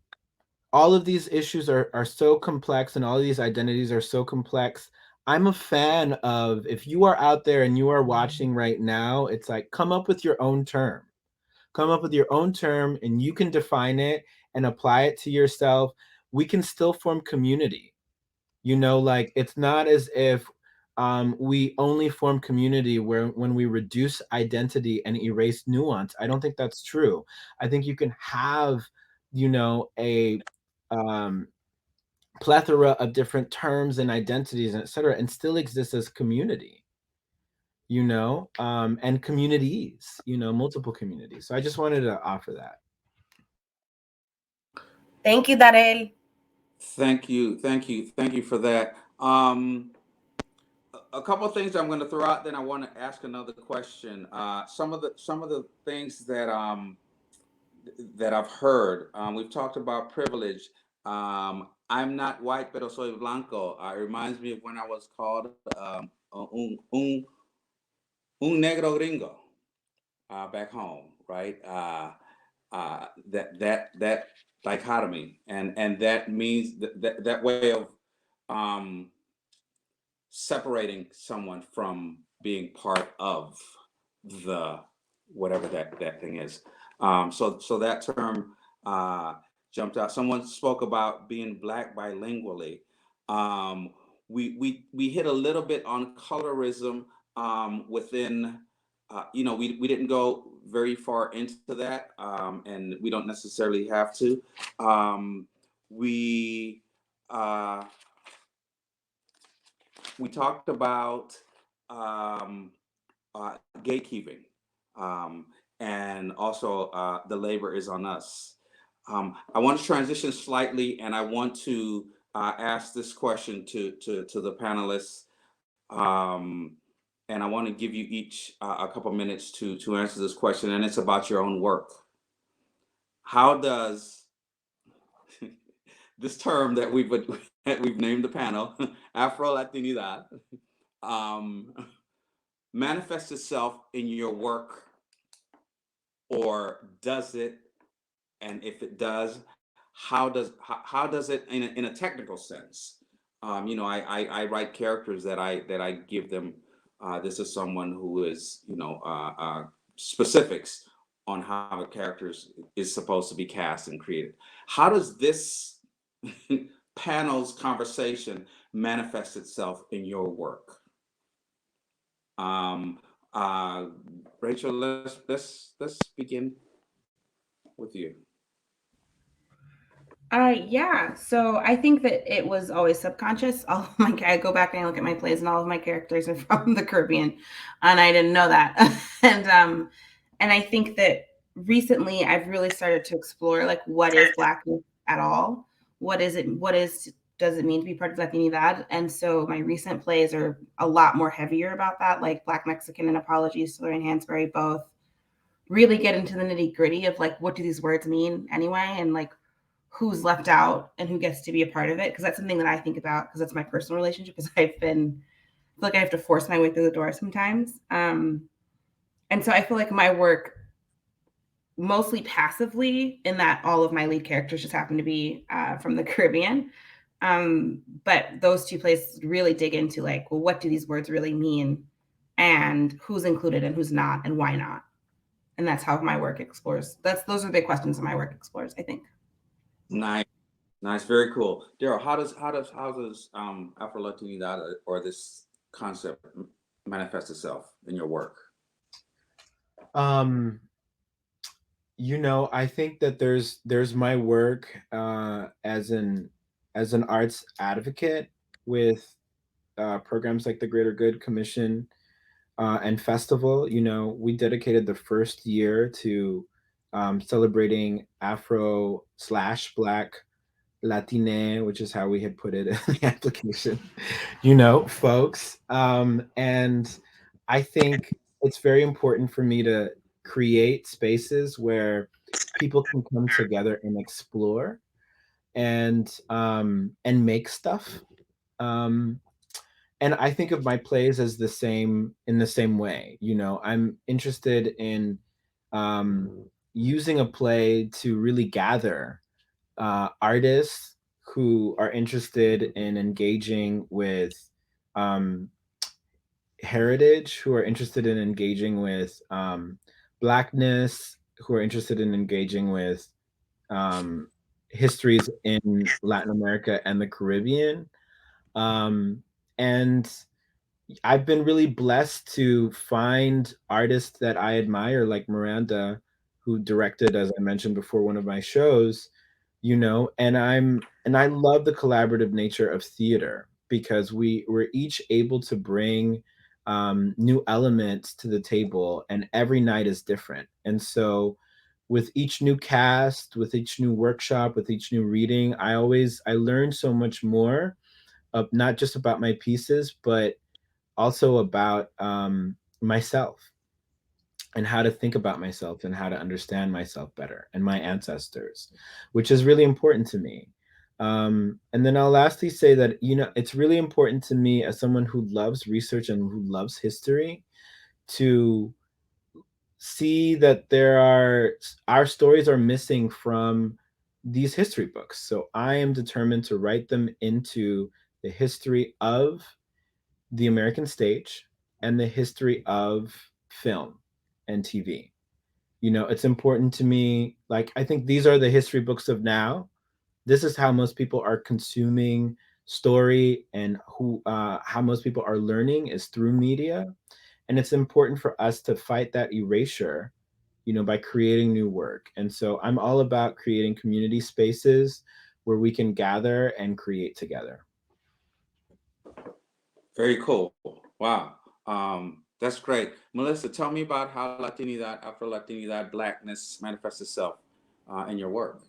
all of these issues are so complex, and all of these identities are so complex. I'm a fan of, if you are out there and you are watching right now, it's like, come up with your own term. Come up with your own term, and you can define it and apply it to yourself. We can still form community. You know, like, it's not as if we only form community when we reduce identity and erase nuance. I don't think that's true. I think you can have, you know, a plethora of different terms and identities and et cetera, and still exist as community, you know, and communities, you know, multiple communities. So I just wanted to offer that. Thank you, Darel. Thank you for that. A couple of things I'm going to throw out, then I want to ask another question. Some of the things that I've heard, we've talked about privilege. I'm not white, pero soy blanco. It reminds me of when I was called un negro gringo back home, right? That dichotomy, and that means that way of separating someone from being part of the whatever that thing is. So that term jumped out. Someone spoke about being Black bilingually. we hit a little bit on colorism within. We didn't go very far into that, and we don't necessarily have to. We uh, we talked about um, gatekeeping, um, and also the labor is on us. I want to transition slightly, and I want to ask this question to the panelists, um, and I want to give you each a couple minutes to answer this question, and it's about your own work. How does this term that we've named the panel, Afro Latinidad, um, manifest itself in your work, or does it? And if it does, how does it in a technical sense? I write characters that I give them. This is someone who is specifics on how the characters is supposed to be cast and created. How does this panel's conversation manifest itself in your work? Rachel, let's begin with you. Yeah. So I think that it was always subconscious. I go back and I look at my plays, and all of my characters are from the Caribbean, and I didn't know that. and I think that recently I've really started to explore, like, what is Blackness at all? What is it? Does it mean to be part of Latinidad? And so my recent plays are a lot more heavier about that, like Black Mexican and Apologies to Lorraine Hansberry, both really get into the nitty gritty of, like, what do these words mean anyway, and like who's left out and who gets to be a part of it, because that's something that I think about, because that's my personal relationship, because I feel like I have to force my way through the door sometimes. And so I feel like my work, mostly passively, in that all of my lead characters just happen to be from the Caribbean. But those two plays really dig into, like, well, what do these words really mean, and who's included and who's not, and why not? And that's how my work explores. Those are the big questions that my work explores, I think. Nice, very cool. Daryl, how does Afro Latinidad or this concept manifest itself in your work? I think that there's my work as an arts advocate with programs like the Greater Good Commission and Festival. We dedicated the first year to celebrating Afro/Black Latine, which is how we had put it in the application, folks. And I think it's very important for me to create spaces where people can come together and explore and make stuff. And I think of my plays as in the same way. I'm interested in using a play to really gather artists who are interested in engaging with heritage, who are interested in engaging with Blackness, who are interested in engaging with histories in Latin America and the Caribbean. And I've been really blessed to find artists that I admire, like Miranda, who directed, as I mentioned before, one of my shows, and I love the collaborative nature of theater, because we're each able to bring new elements to the table, and every night is different. And so with each new cast, with each new workshop, with each new reading, I learn so much more of, not just about my pieces, but also about myself, and how to think about myself, and how to understand myself better, and my ancestors, which is really important to me. And then I'll lastly say that, it's really important to me, as someone who loves research and who loves history, to see that our stories are missing from these history books. So I am determined to write them into the history of the American stage and the history of film and TV. It's important to me. Like, I think these are the history books of now. This is how most people are consuming story and who how most people are learning is through media. And it's important for us to fight that erasure, you know, by creating new work. And so I'm all about creating community spaces where we can gather and create together. Very cool. Wow. That's great. Melissa, tell me about how Latinidad, Afro Latinidad, Blackness manifests itself in your work.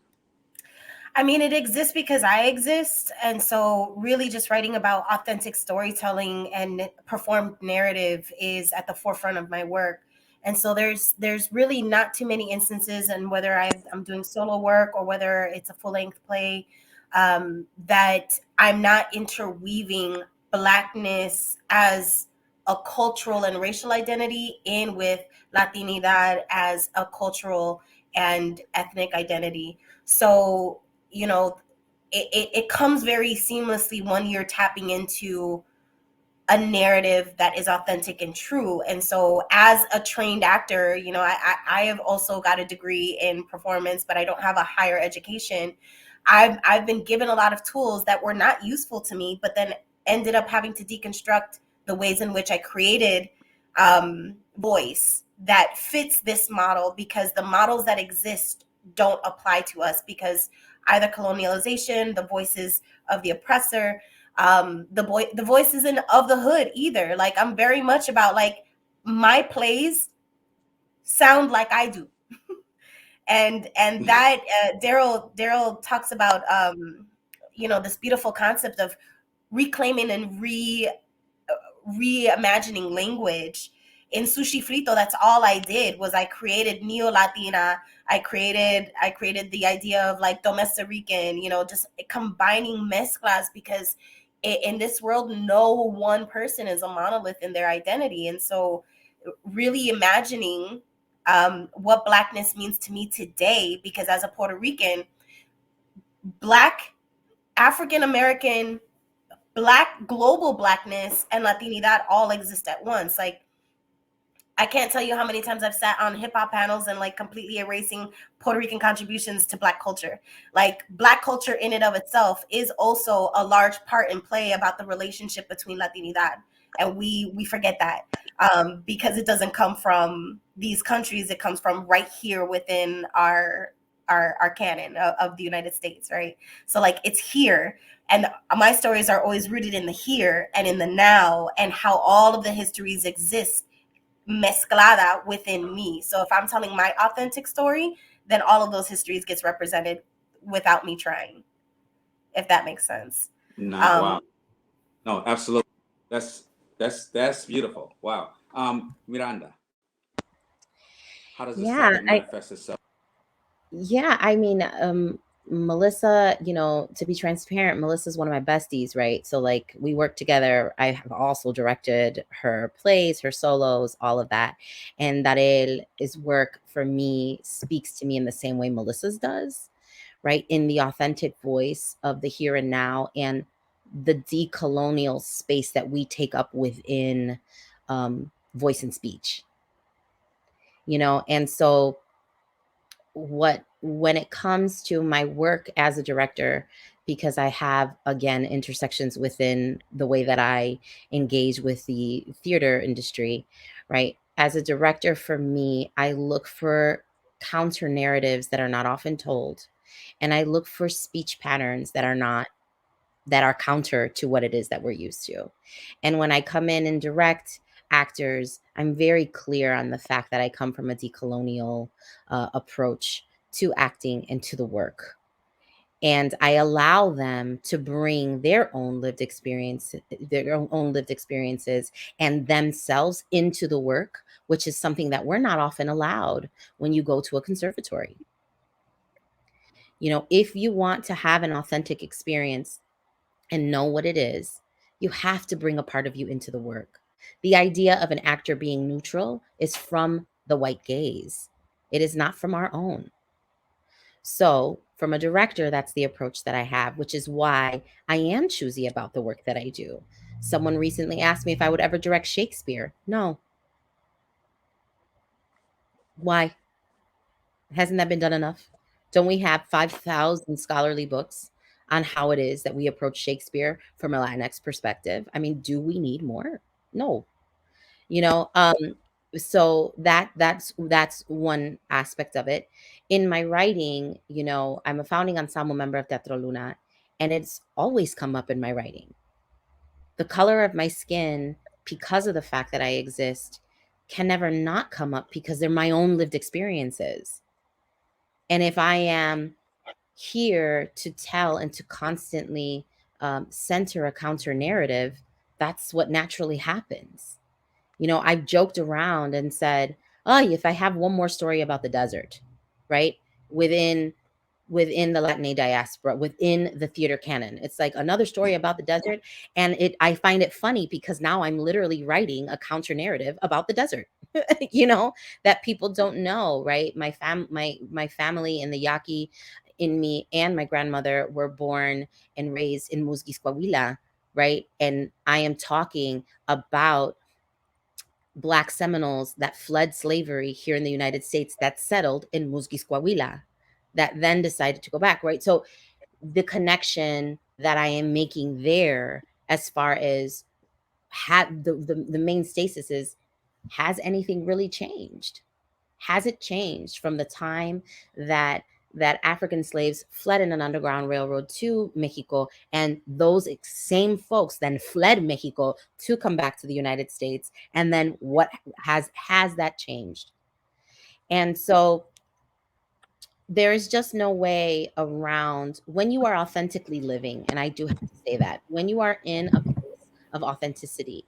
I mean, it exists because I exist. And so, really, just writing about authentic storytelling and performed narrative is at the forefront of my work. And so, there's really not too many instances, and whether I'm doing solo work or whether it's a full length play, that I'm not interweaving Blackness as a cultural and racial identity in with Latinidad as a cultural and ethnic identity. So, you know, it comes very seamlessly when you're tapping into a narrative that is authentic and true. And so as a trained actor, you know, I have also got a degree in performance, but I don't have a higher education. I've been given a lot of tools that were not useful to me, but then ended up having to deconstruct the ways in which I created voice that fits this model, because the models that exist don't apply to us because either colonialization, the voices of the oppressor, the voices of the hood either. Like, I'm very much about, like, my plays sound like I do. and that Daryl talks about you know, this beautiful concept of reclaiming and reimagining language. In Sushi Frito, that's all I did was I created Neo-Latina. I created the idea of, like, Domestic Rican, you know, just combining mezclas, because in this world, no one person is a monolith in their identity. And so really imagining what Blackness means to me today, because as a Puerto Rican, Black, African American, Black, global Blackness, and Latinidad all exist at once. Like, I can't tell you how many times I've sat on hip hop panels and, like, completely erasing Puerto Rican contributions to Black culture. Like, Black culture in and of itself is also a large part in play about the relationship between Latinidad. And we forget that because it doesn't come from these countries. It comes from right here within our canon of the United States, right? So, like, it's here. And my stories are always rooted in the here and in the now, and how all of the histories exist mezclada within me. So if I'm telling my authentic story, then all of those histories gets represented without me trying, if that makes sense. No, wow. No, absolutely. That's beautiful. Wow. Miranda, how does this topic manifest itself? Yeah, I mean, Melissa, you know, to be transparent, Melissa's one of my besties, right? So, like, we work together. I have also directed her plays, her solos, all of that. And Darel's work for me speaks to me in the same way Melissa's does, right? In the authentic voice of the here and now, and the decolonial space that we take up within voice and speech, you know? And so, when it comes to my work as a director, because I have, again, intersections within the way that I engage with the theater industry, right? As a director, for me, I look for counter narratives that are not often told, and I look for speech patterns that are counter to what it is that we're used to. And when I come in and direct actors, I'm very clear on the fact that I come from a decolonial approach to acting and to the work. And I allow them to bring their own lived experiences and themselves into the work, which is something that we're not often allowed when you go to a conservatory. You know, if you want to have an authentic experience and know what it is, you have to bring a part of you into the work. The idea of an actor being neutral is from the white gaze. It is not from our own. So, from a director, that's the approach that I have, which is why I am choosy about the work that I do. Someone recently asked me if I would ever direct Shakespeare. No. Why? Hasn't that been done enough? Don't we have 5,000 scholarly books on how it is that we approach Shakespeare from a Latinx perspective. I mean, do we need more? No. You know, so that's one aspect of it. In my writing, you know, I'm a founding ensemble member of Teatro Luna, and it's always come up in my writing. The color of my skin, because of the fact that I exist, can never not come up because they're my own lived experiences. And if I am here to tell and to constantly center a counter narrative, that's what naturally happens. You know, I've joked around and said, oh, if I have one more story about the desert, right? Within the Latin diaspora, within the theater canon. It's like another story about the desert. And I find it funny because now I'm literally writing a counter narrative about the desert, you know, that people don't know, right? My family and the Yaqui in me and my grandmother were born and raised in Musquis, Coahuila, right? And I am talking about Black Seminoles that fled slavery here in the United States that settled in Musquis, Coahuila, that then decided to go back, right? So the connection that I am making there, as far as the main stasis is, has anything really changed? Has it changed from the time that African slaves fled in an underground railroad to Mexico, and those same folks then fled Mexico to come back to the United States, and then what has that changed? And so there is just no way around when you are authentically living, and I do have to say that when you are in a place of authenticity,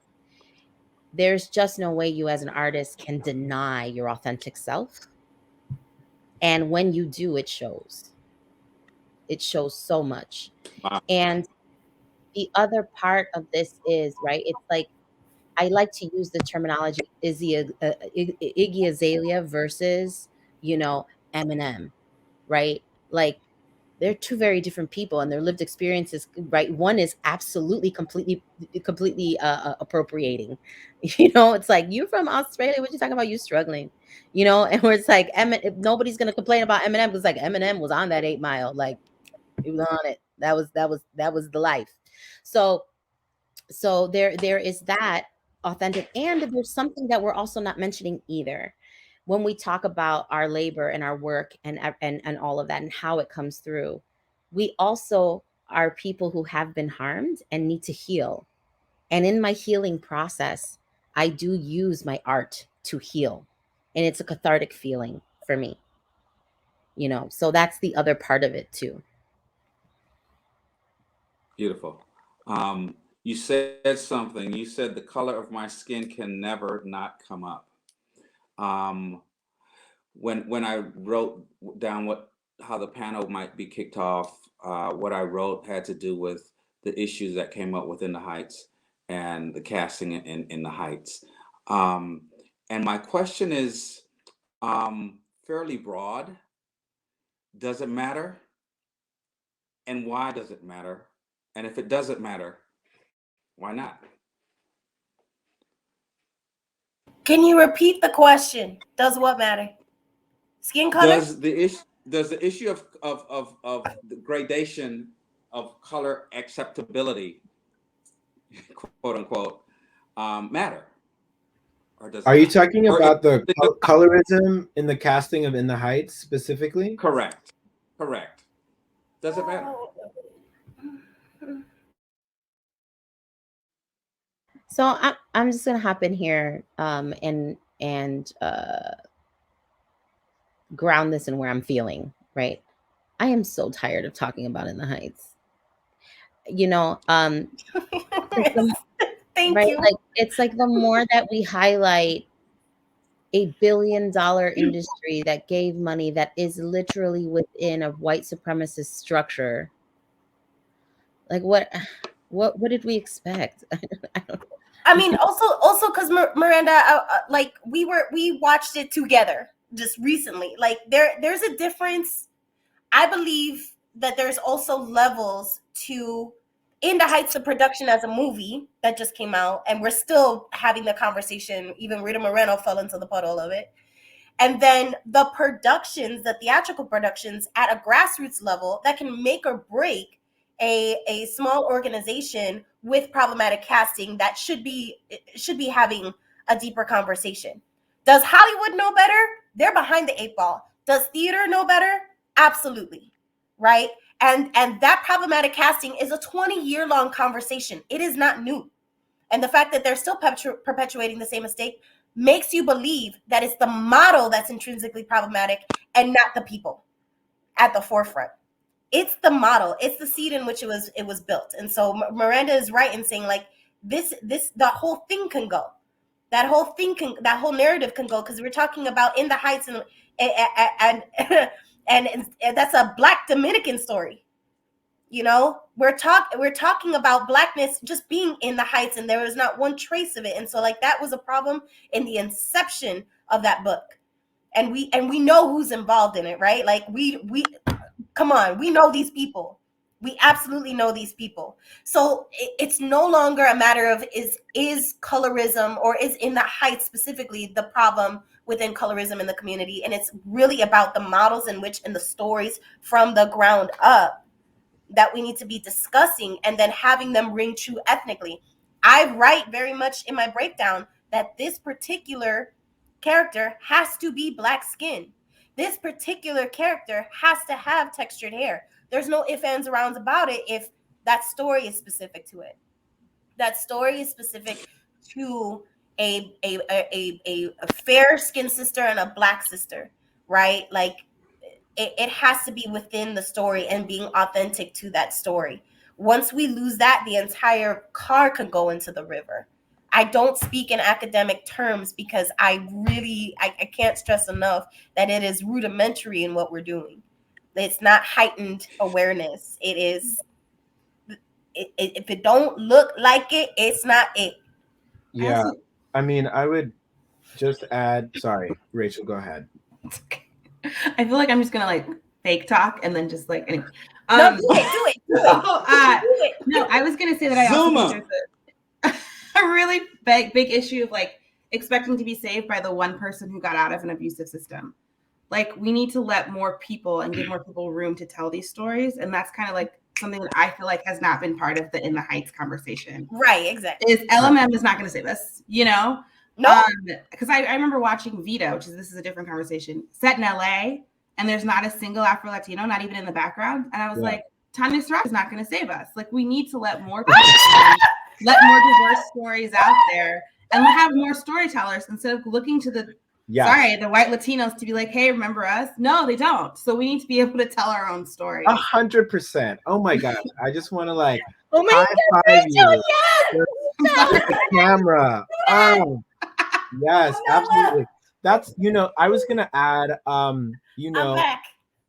there's just no way you as an artist can deny your authentic self. And when you do, it shows. It shows so much. Wow. And the other part of this is, right, it's like, I like to use the terminology Iggy Azalea versus, you know, Eminem, right? Like, they're two very different people and their lived experiences, right? One is absolutely completely appropriating. You know, it's like, you're from Australia, what you talking about? You struggling, you know? And where it's like, nobody's gonna complain about Eminem because like Eminem was on that 8 Mile, like he was on it. That was the life. So there is that authentic, and there's something that we're also not mentioning either when we talk about our labor and our work and all of that and how it comes through. We also are people who have been harmed and need to heal. And in my healing process, I do use my art to heal. And it's a cathartic feeling for me. You know, so that's the other part of it too. Beautiful. You said something. You said the color of my skin can never not come up. When I wrote down how the panel might be kicked off, what I wrote had to do with the issues that came up within the Heights and the casting in the Heights. And my question is fairly broad. Does it matter? And why does it matter? And if it doesn't matter, why not? Can you repeat the question? Does what matter? Skin color? Does the issue of the gradation of color acceptability, quote unquote, matter? Or does Are it you matter? talking Or about the colorism in the casting of In the Heights specifically? Correct. Does it matter? So I'm just gonna hop in here and ground this in where I'm feeling, right? I am so tired of talking about In the Heights. You know, Thank right? you. Like, it's like the more that we highlight $1 billion industry that gave money that is literally within a white supremacist structure, like what did we expect? I don't. I mean, also because Miranda, like we watched it together just recently. Like there's a difference. I believe that there's also levels to In the Heights of production as a movie that just came out, and we're still having the conversation. Even Rita Moreno fell into the puddle of it. And then the productions, the theatrical productions at a grassroots level that can make or break a small organization with problematic casting that should be having a deeper conversation. Does Hollywood know better? They're behind the 8 ball. Does theater know better? Absolutely. Right? And that problematic casting is a 20-year-long conversation. It is not new. And the fact that they're still perpetuating the same mistake makes you believe that it's the model that's intrinsically problematic and not the people at the forefront. It's the model. It's the seed in which it was built. And so Miranda is right in saying, like, the whole thing can go. That whole narrative can go, because we're talking about In the Heights, and that's a Black Dominican story. You know, we're talking about Blackness just being in the Heights, and there was not one trace of it. And so, like, that was a problem in the inception of that book. And we know who's involved in it, right? Like, we come on, we know these people. We absolutely know these people. So it's no longer a matter of is colorism, or is In the Heights specifically, the problem within colorism in the community. And it's really about the models in which, and the stories from the ground up, that we need to be discussing, and then having them ring true ethnically. I write very much in my breakdown that this particular character has to be Black skin. This particular character has to have textured hair. There's no ifs, ands, or rounds about it if that story is specific to it. That story is specific to a fair skinned sister and a Black sister, right? Like, it has to be within the story and being authentic to that story. Once we lose that, the entire car could go into the river. I don't speak in academic terms because I can't stress enough that it is rudimentary in what we're doing. It's not heightened awareness. It is, if it don't look like it, it's not it. Yeah, I mean, I would just add, sorry, Rachel, go ahead. I feel like I'm just gonna like fake talk and then just like anyway. No, do it. No, I was gonna say that I also think there's a really big issue of like expecting to be saved by the one person who got out of an abusive system. Like, we need to let more people and give more people room to tell these stories, and that's kind of like something that I feel like has not been part of the In the Heights conversation. Right, exactly. Is LMM is not going to save us, you know? No, because I remember watching Vita, this is a different conversation, set in LA, and there's not a single Afro Latino, not even in the background. And I was like, Tanya Sarab is not going to save us. Like, we need to let more people let more diverse stories out there, and have more storytellers instead of looking to the white Latinos to be like, hey, remember us? No, they don't. So we need to be able to tell our own story. 100%. Oh my God. I just want to like high five you with the camera. Oh, yes, absolutely. That's, I was going to add,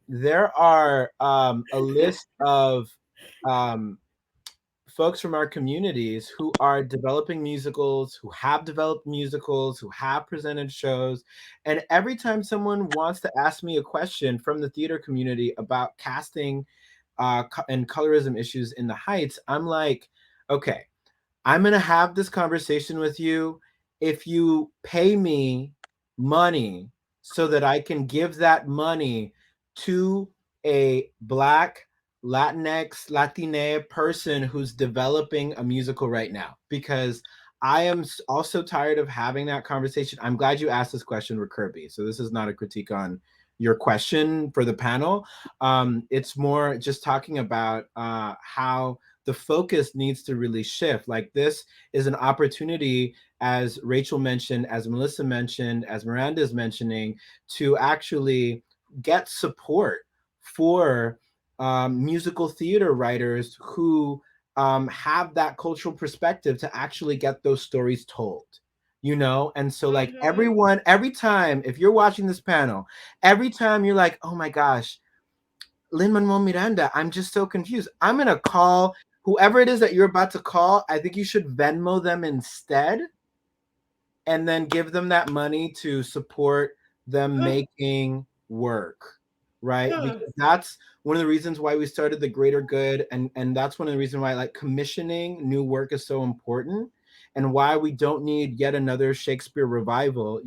there are a list of folks from our communities who are developing musicals, who have developed musicals, who have presented shows. And every time someone wants to ask me a question from the theater community about casting and colorism issues in the Heights, I'm like, okay, I'm going to have this conversation with you if you pay me money so that I can give that money to a Black Latinx, Latine person who's developing a musical right now, because I am also tired of having that conversation. I'm glad you asked this question, Kirby. So this is not a critique on your question for the panel. It's more just talking about how the focus needs to really shift. Like, this is an opportunity, as Rachel mentioned, as Melissa mentioned, as Miranda is mentioning, to actually get support for musical theater writers who have that cultural perspective to actually get those stories told, And so like everyone, every time, if you're watching this panel, every time you're like, oh my gosh, Lin-Manuel Miranda, I'm just so confused. I'm going to call whoever it is that you're about to call. I think you should Venmo them instead, and then give them that money to support them making work. Right? Because that's one of the reasons why we started The Greater Good. And that's one of the reasons why like commissioning new work is so important, and why we don't need yet another Shakespeare revival,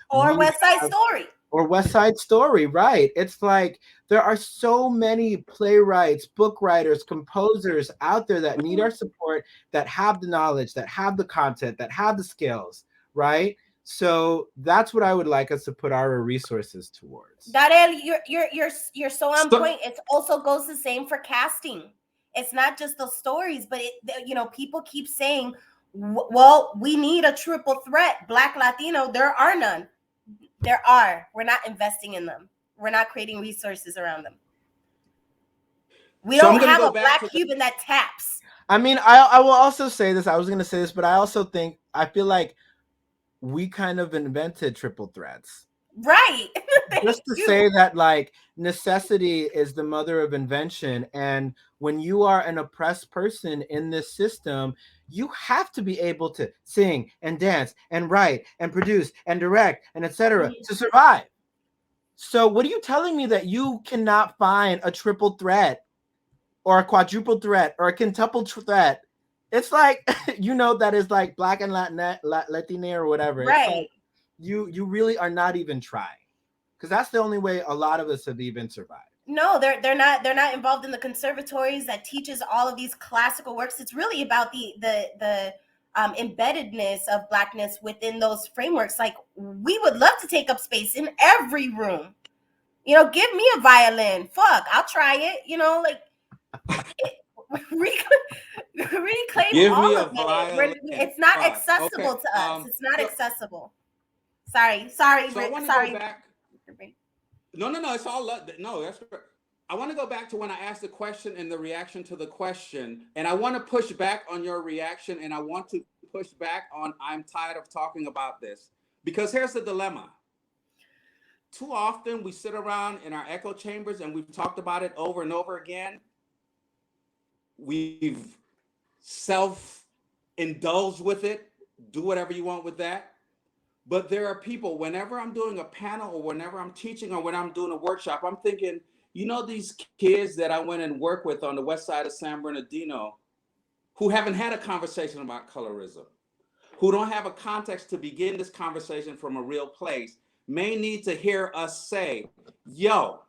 Or West Side Story. or West Side Story, right? It's like there are so many playwrights, book writers, composers out there that need our support, that have the knowledge, that have the content, that have the skills, right? So that's what I would like us to put our resources towards. Darel, you're so on So- point. It also goes the same for casting. It's not just the stories, but people keep saying, well, we need a triple threat, Black, Latino. There are none. There are. We're not investing in them. We're not creating resources around them. We So I'm don't gonna have go a back Black to the- Cuban that taps. I mean, I will also say this. I was going to say this, but I also think, I feel like we kind of invented triple threats. Right. Just to say that, like, necessity is the mother of invention. And when you are an oppressed person in this system, you have to be able to sing and dance and write and produce and direct and etc. to survive. So what are you telling me, that you cannot find a triple threat or a quadruple threat or a quintuple threat? It's like, that is like Black and Latina or whatever. Right. It's like, you really are not even trying, because that's the only way a lot of us have even survived. No, they're not involved in the conservatories that teaches all of these classical works. It's really about the embeddedness of Blackness within those frameworks. Like, we would love to take up space in every room. Give me a violin. Fuck, I'll try it. Reclaim Give all me a of it. violin. It's not Fuck. accessible Okay, to us. It's not so- accessible. Sorry, So I want to sorry. go back. No, it's all no. That's correct. I want to go back to when I asked the question and the reaction to the question, and I want to push back on your reaction, and I want to push back on I'm tired of talking about this, because here's the dilemma. Too often we sit around in our echo chambers, and we've talked about it over and over again. We've self-indulged with it. Do whatever you want with that. But there are people, whenever I'm doing a panel or whenever I'm teaching or when I'm doing a workshop, I'm thinking, these kids that I went and worked with on the west side of San Bernardino, who haven't had a conversation about colorism, who don't have a context to begin this conversation from a real place, may need to hear us say, yo,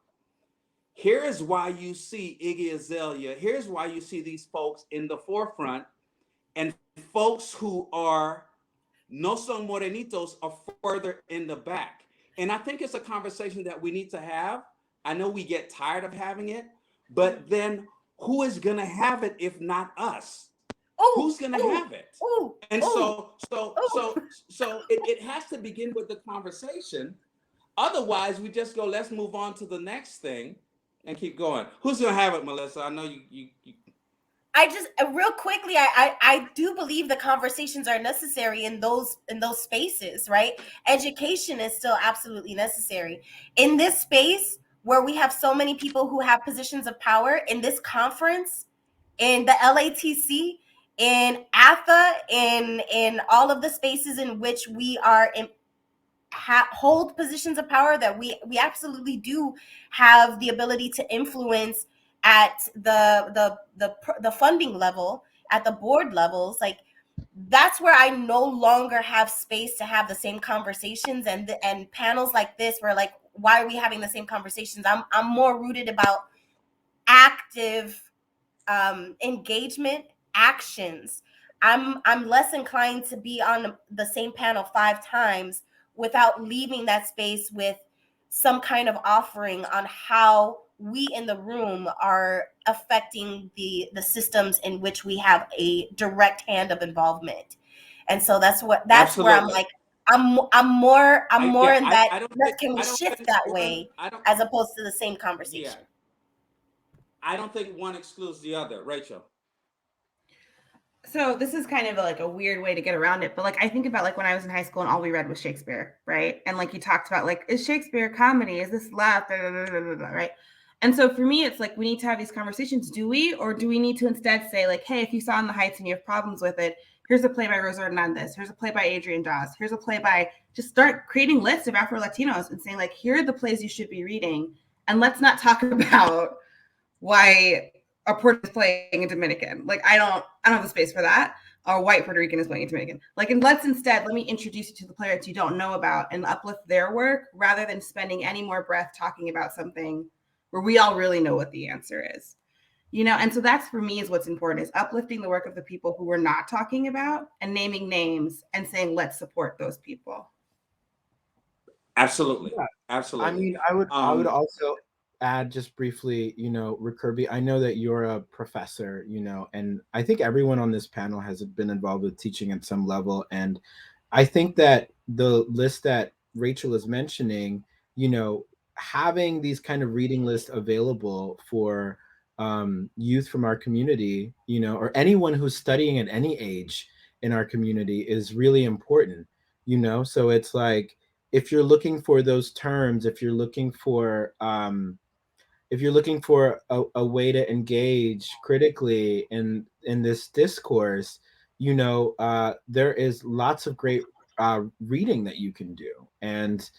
here is why you see Iggy Azalea. Here's why you see these folks in the forefront, and folks who are no son morenitos are further in the back. And I think it's a conversation that we need to have. I know we get tired of having it, but then who is going to have it if not us? Who's going to have it? And so it has to begin with the conversation. Otherwise, we just go, let's move on to the next thing and keep going. Who's going to have it, Melissa? I know you I just real quickly, I do believe the conversations are necessary in those spaces, right? Education is still absolutely necessary. In this space where we have so many people who have positions of power, in this conference, in the LATC, in AFA, in all of the spaces in which we are hold positions of power, that we absolutely do have the ability to influence at the funding level, at the board levels. Like, that's where I no longer have space to have the same conversations, and panels like this where, like, why are we having the same conversations? I'm more rooted about active engagement, actions. I'm less inclined to be on the same panel 5 times without leaving that space with some kind of offering on how we in the room are affecting the systems in which we have a direct hand of involvement. And so that's where I'm like, I'm more in that. Can we shift that way as opposed to the same conversation? Yeah. I don't think one excludes the other. Rachel. So this is kind of like a weird way to get around it, but like I think about like when I was in high school and all we read was Shakespeare, right? And like you talked about like, is Shakespeare comedy? Is this laugh? Right? And so for me, it's like we need to have these conversations. Do we, or do we need to instead say like, hey, if you saw In the Heights and you have problems with it, here's a play by Rosa Hernandez. Here's a play by Adrian Dawes. Here's a play by, just start creating lists of Afro-Latinos and saying like, here are the plays you should be reading. And let's not talk about why a Puerto is playing in Dominican. Like, I don't have the space for that. or white Puerto Rican is playing Jamaican. Like, and let me introduce you to the playwrights you don't know about and uplift their work rather than spending any more breath talking about something where we all really know what the answer is. You know, and so that's for me is what's important, is uplifting the work of the people who we're not talking about and naming names and saying, let's support those people. Absolutely. Yeah. Absolutely. I mean, I would also add just briefly, you know, Rick Kirby, I know that you're a professor, you know, and I think everyone on this panel has been involved with teaching at some level. And I think that the list that Rachel is mentioning, you know, having these kind of reading lists available for youth from our community, you know, or anyone who's studying at any age in our community is really important, you know. So it's like, if you're looking for those terms, if you're looking for a way to engage critically in this discourse, you know, there is lots of great reading that you can do. And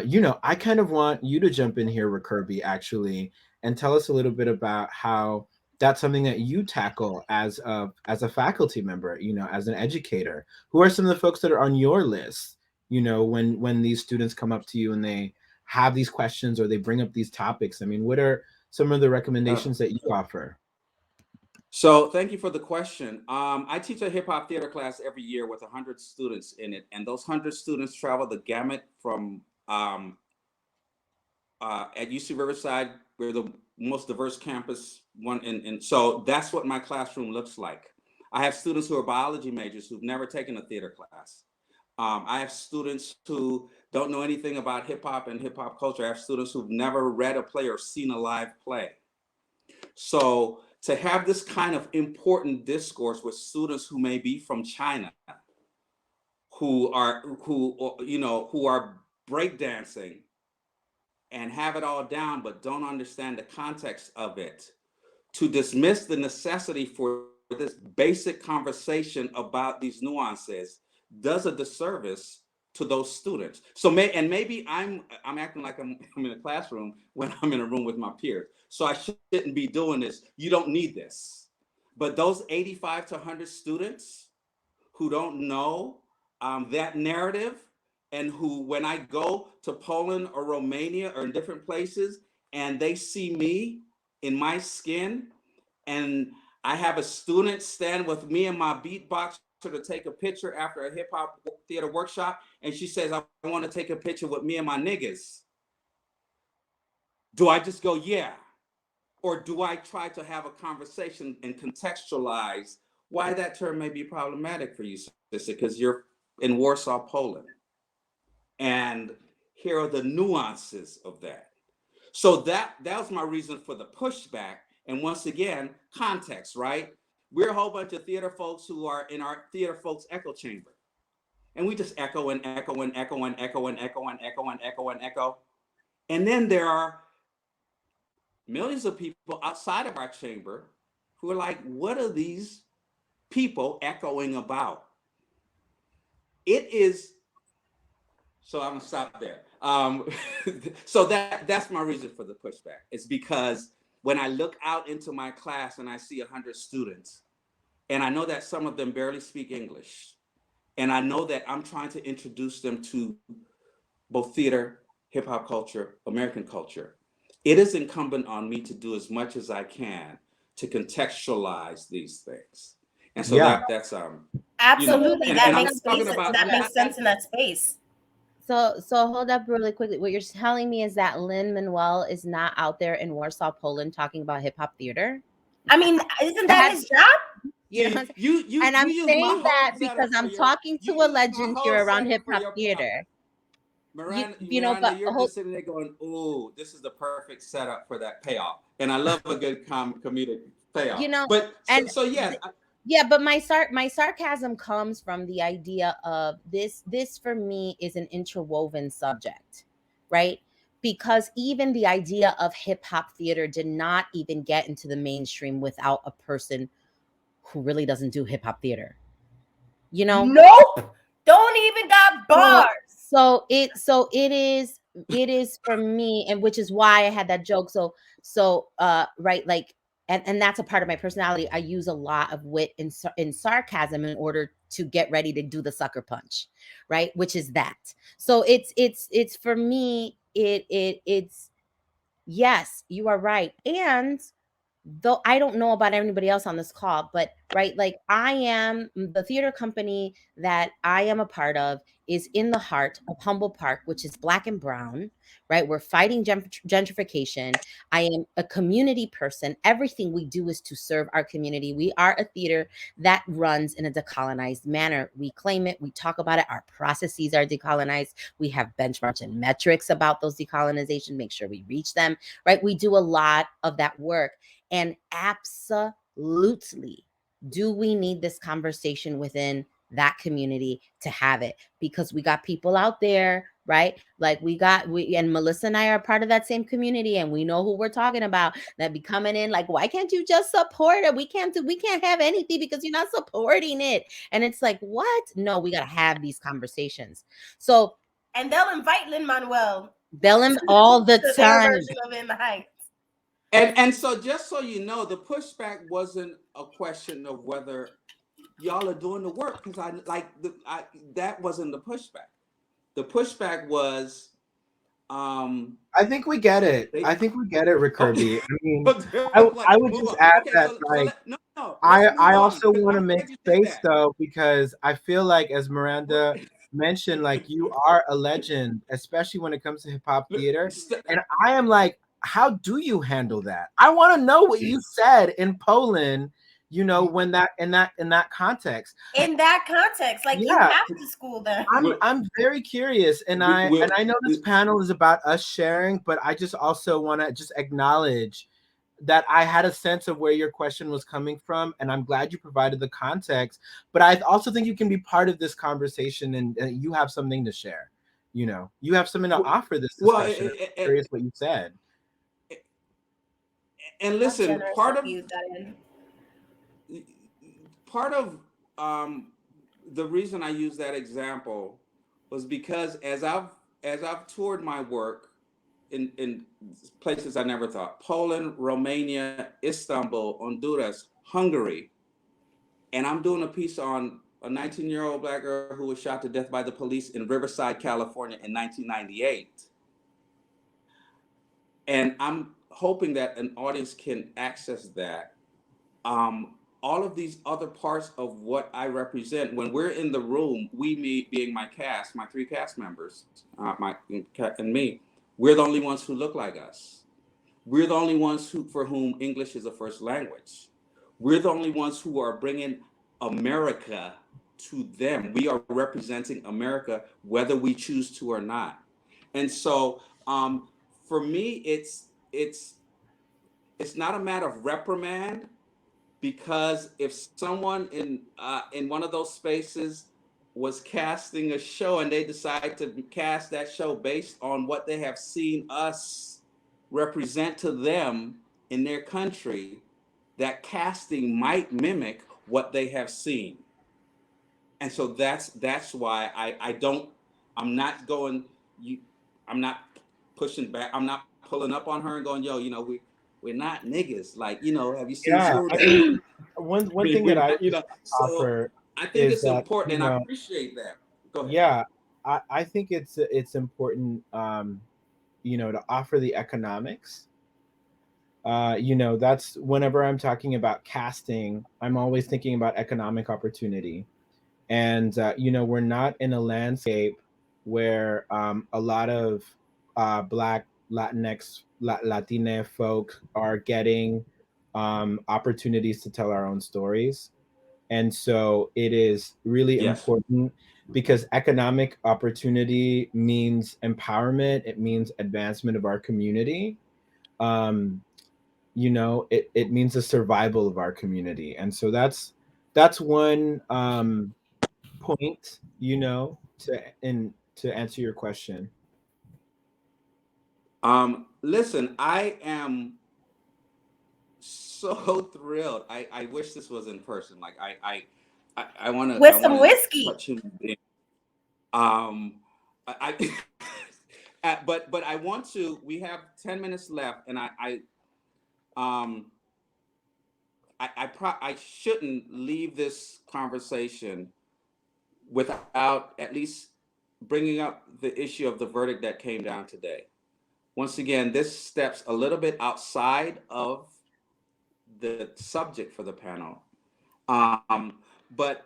you know, I kind of want you to jump in here, Rick Kirby, actually, and tell us a little bit about how that's something that you tackle as a faculty member, you know, as an educator. Who are some of the folks that are on your list, you know, when these students come up to you and they have these questions or they bring up these topics? I mean, what are some of the recommendations that you offer? So thank you for the question. I teach a hip hop theater class every year with 100 students in it, and those 100 students travel the gamut from at UC Riverside. We're the most diverse campus one, and so that's what my classroom looks like. I have students who are biology majors who've never taken a theater class. I have students who don't know anything about hip hop and hip hop culture. I have students who've never read a play or seen a live play. So to have this kind of important discourse with students who may be from China, who are breakdancing and have it all down but don't understand the context of it, to dismiss the necessity for this basic conversation about these nuances does a disservice to those students. So maybe I'm acting like I'm in a classroom when I'm in a room with my peers. So I shouldn't be doing this. You don't need this. But those 85 to 100 students who don't know that narrative, and who, when I go to Poland or Romania or in different places, and they see me in my skin, and I have a student stand with me and my beatboxer to take a picture after a hip hop theater workshop, and she says, I want to take a picture with me and my niggas. Do I just go, yeah? Or do I try to have a conversation and contextualize why that term may be problematic for you, sister, because you're in Warsaw, Poland. And here are the nuances of that. So that was my reason for the pushback. And once again, context, right? We're a whole bunch of theater folks who are in our theater folks echo chamber. And we just echo and echo and echo and echo and echo and echo and echo and echo. And then there are millions of people outside of our chamber who are like, what are these people echoing about? It is, so I'm gonna stop there. So that's my reason for the pushback. It's because when I look out into my class and I see 100 students, and I know that some of them barely speak English, and I know that I'm trying to introduce them to both theater, hip hop culture, American culture, it is incumbent on me to do as much as I can to contextualize these things. And so that's absolutely, you know, that makes space. That makes sense in that space. So hold up really quickly. What you're telling me is that Lin-Manuel is not out there in Warsaw, Poland, talking about hip hop theater. I mean, isn't that his job? You and I'm saying that because I'm talking to a legend here around hip hop theater. Miranda, you're just sitting there going, "Ooh, this is the perfect setup for that payoff." And I love a good comedic payoff. You know, but so yes. Yeah, but my sarcasm comes from the idea of this for me is an interwoven subject, right? Because even the idea of hip hop theater did not even get into the mainstream without a person who really doesn't do hip hop theater. You know? Nope. Don't even got bars. So it is for me, and which is why I had that joke. So right, like and that's a part of my personality. I use a lot of wit and sarcasm in order to get ready to do the sucker punch, right? Which is that. So it's for me, it's yes, you are right. And though I don't know about anybody else on this call, but right, like I am the theater company that I am a part of is in the heart of Humble Park, which is Black and brown, right? We're fighting gentrification. I am a community person. Everything we do is to serve our community. We are a theater that runs in a decolonized manner. We claim it, we talk about it. Our processes are decolonized. We have benchmarks and metrics about those decolonization, make sure we reach them, right? We do a lot of that work. And absolutely, do we need this conversation within that community to have it? Because we got people out there, right? Like we and Melissa and I are part of that same community, and we know who we're talking about that be coming in like, why can't you just support it? We can't have anything because you're not supporting it. And it's like, what? No, we gotta have these conversations. So And they'll invite Lin-Manuel they'll all the to their time. version of In the Heights. And so just so you know, the pushback wasn't a question of whether y'all are doing the work, because that wasn't the pushback. The pushback was I think we get it. I think we get it, Rick Kirby. I mean, like, I would move just on. add Okay, that, so like, no, I let's move on, also 'cause want to I'm make glad you did space that. though, because I feel like, as Miranda mentioned, like you are a legend, especially when it comes to hip hop theater. And I am like, how do you handle that? I want to know what you said in Poland, you know, when that in that context. In that context, like you Yeah. have to school them. I'm very curious, and I know this panel is about us sharing, but I just also want to just acknowledge that I had a sense of where your question was coming from, and I'm glad you provided the context. But I also think you can be part of this conversation, and you have something to share. You know, you have something to offer this discussion. I'm curious what you said. And listen, part of the reason I use that example was because as I've toured my work in places I never thought, Poland, Romania, Istanbul, Honduras, Hungary, and I'm doing a piece on a 19-year-old Black girl who was shot to death by the police in Riverside, California in 1998. And I'm hoping that an audience can access that. All of these other parts of what I represent, when we're in the room, me being my cast, my 3 cast members, and me, we're the only ones who look like us. We're the only ones for whom English is a first language. We're the only ones who are bringing America to them. We are representing America, whether we choose to or not. And so, for me, it's not a matter of reprimand, because if someone in one of those spaces was casting a show and they decide to cast that show based on what they have seen us represent to them in their country, that casting might mimic what they have seen. And so that's why I'm not going I'm not pushing back, I'm not pulling up on her and going, yo, we're not niggas. Like, have you seen I mean, one thing that I offer, I think it's that, important, and I appreciate that. Go ahead. Yeah, I think it's important, to offer the economics. That's whenever I'm talking about casting, I'm always thinking about economic opportunity. And, we're not in a landscape where a lot of Black, Latinx, Latina folk are getting opportunities to tell our own stories. And so it is really important, because economic opportunity means empowerment. It means advancement of our community. It means the survival of our community. And so that's one point, to answer your question. Listen, I am so thrilled. I wish this was in person. Like I want to with some whiskey. touch him. But I want to. We have 10 minutes left, and I shouldn't leave this conversation without at least bringing up the issue of the verdict that came down today. Once again, this steps a little bit outside of the subject for the panel. But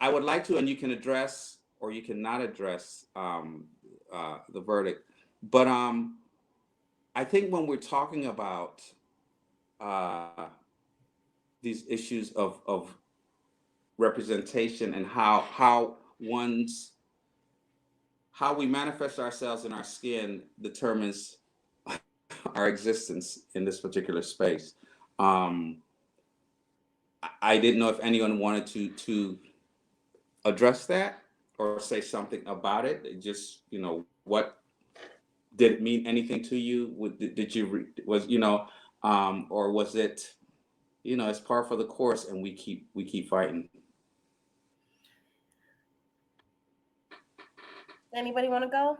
I would like to, and you can address or you cannot address the verdict. But I think when we're talking about these issues of representation and how we manifest ourselves in our skin determines our existence in this particular space. I didn't know if anyone wanted to address that or say something about it. It just, what did it mean anything to you? Did you or was it, it's par for the course and we keep fighting? Anybody want to go?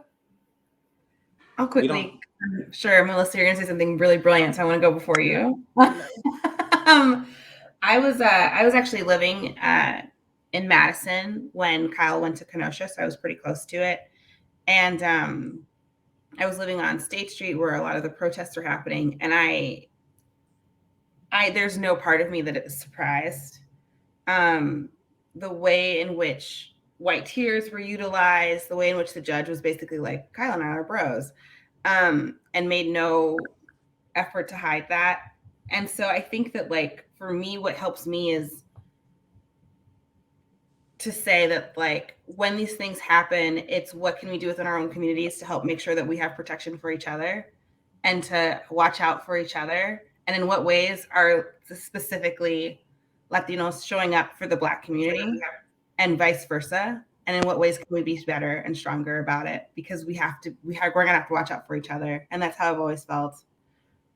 I'll quickly. I'm sure, Melissa, you're gonna say something really brilliant, so I want to go before you. I was actually living in Madison when Kyle went to Kenosha, so I was pretty close to it. And I was living on State Street where a lot of the protests were happening, and I there's no part of me that is surprised. The way in which white tears were utilized, the way in which the judge was basically like, Kyle and I are bros, and made no effort to hide that. And so I think that, like, for me, what helps me is to say that, like, when these things happen, it's what can we do within our own communities to help make sure that we have protection for each other and to watch out for each other. And in what ways are specifically Latinos showing up for the Black community and vice versa? And in what ways can we be better and stronger about it? Because we're gonna have to watch out for each other. And that's how I've always felt.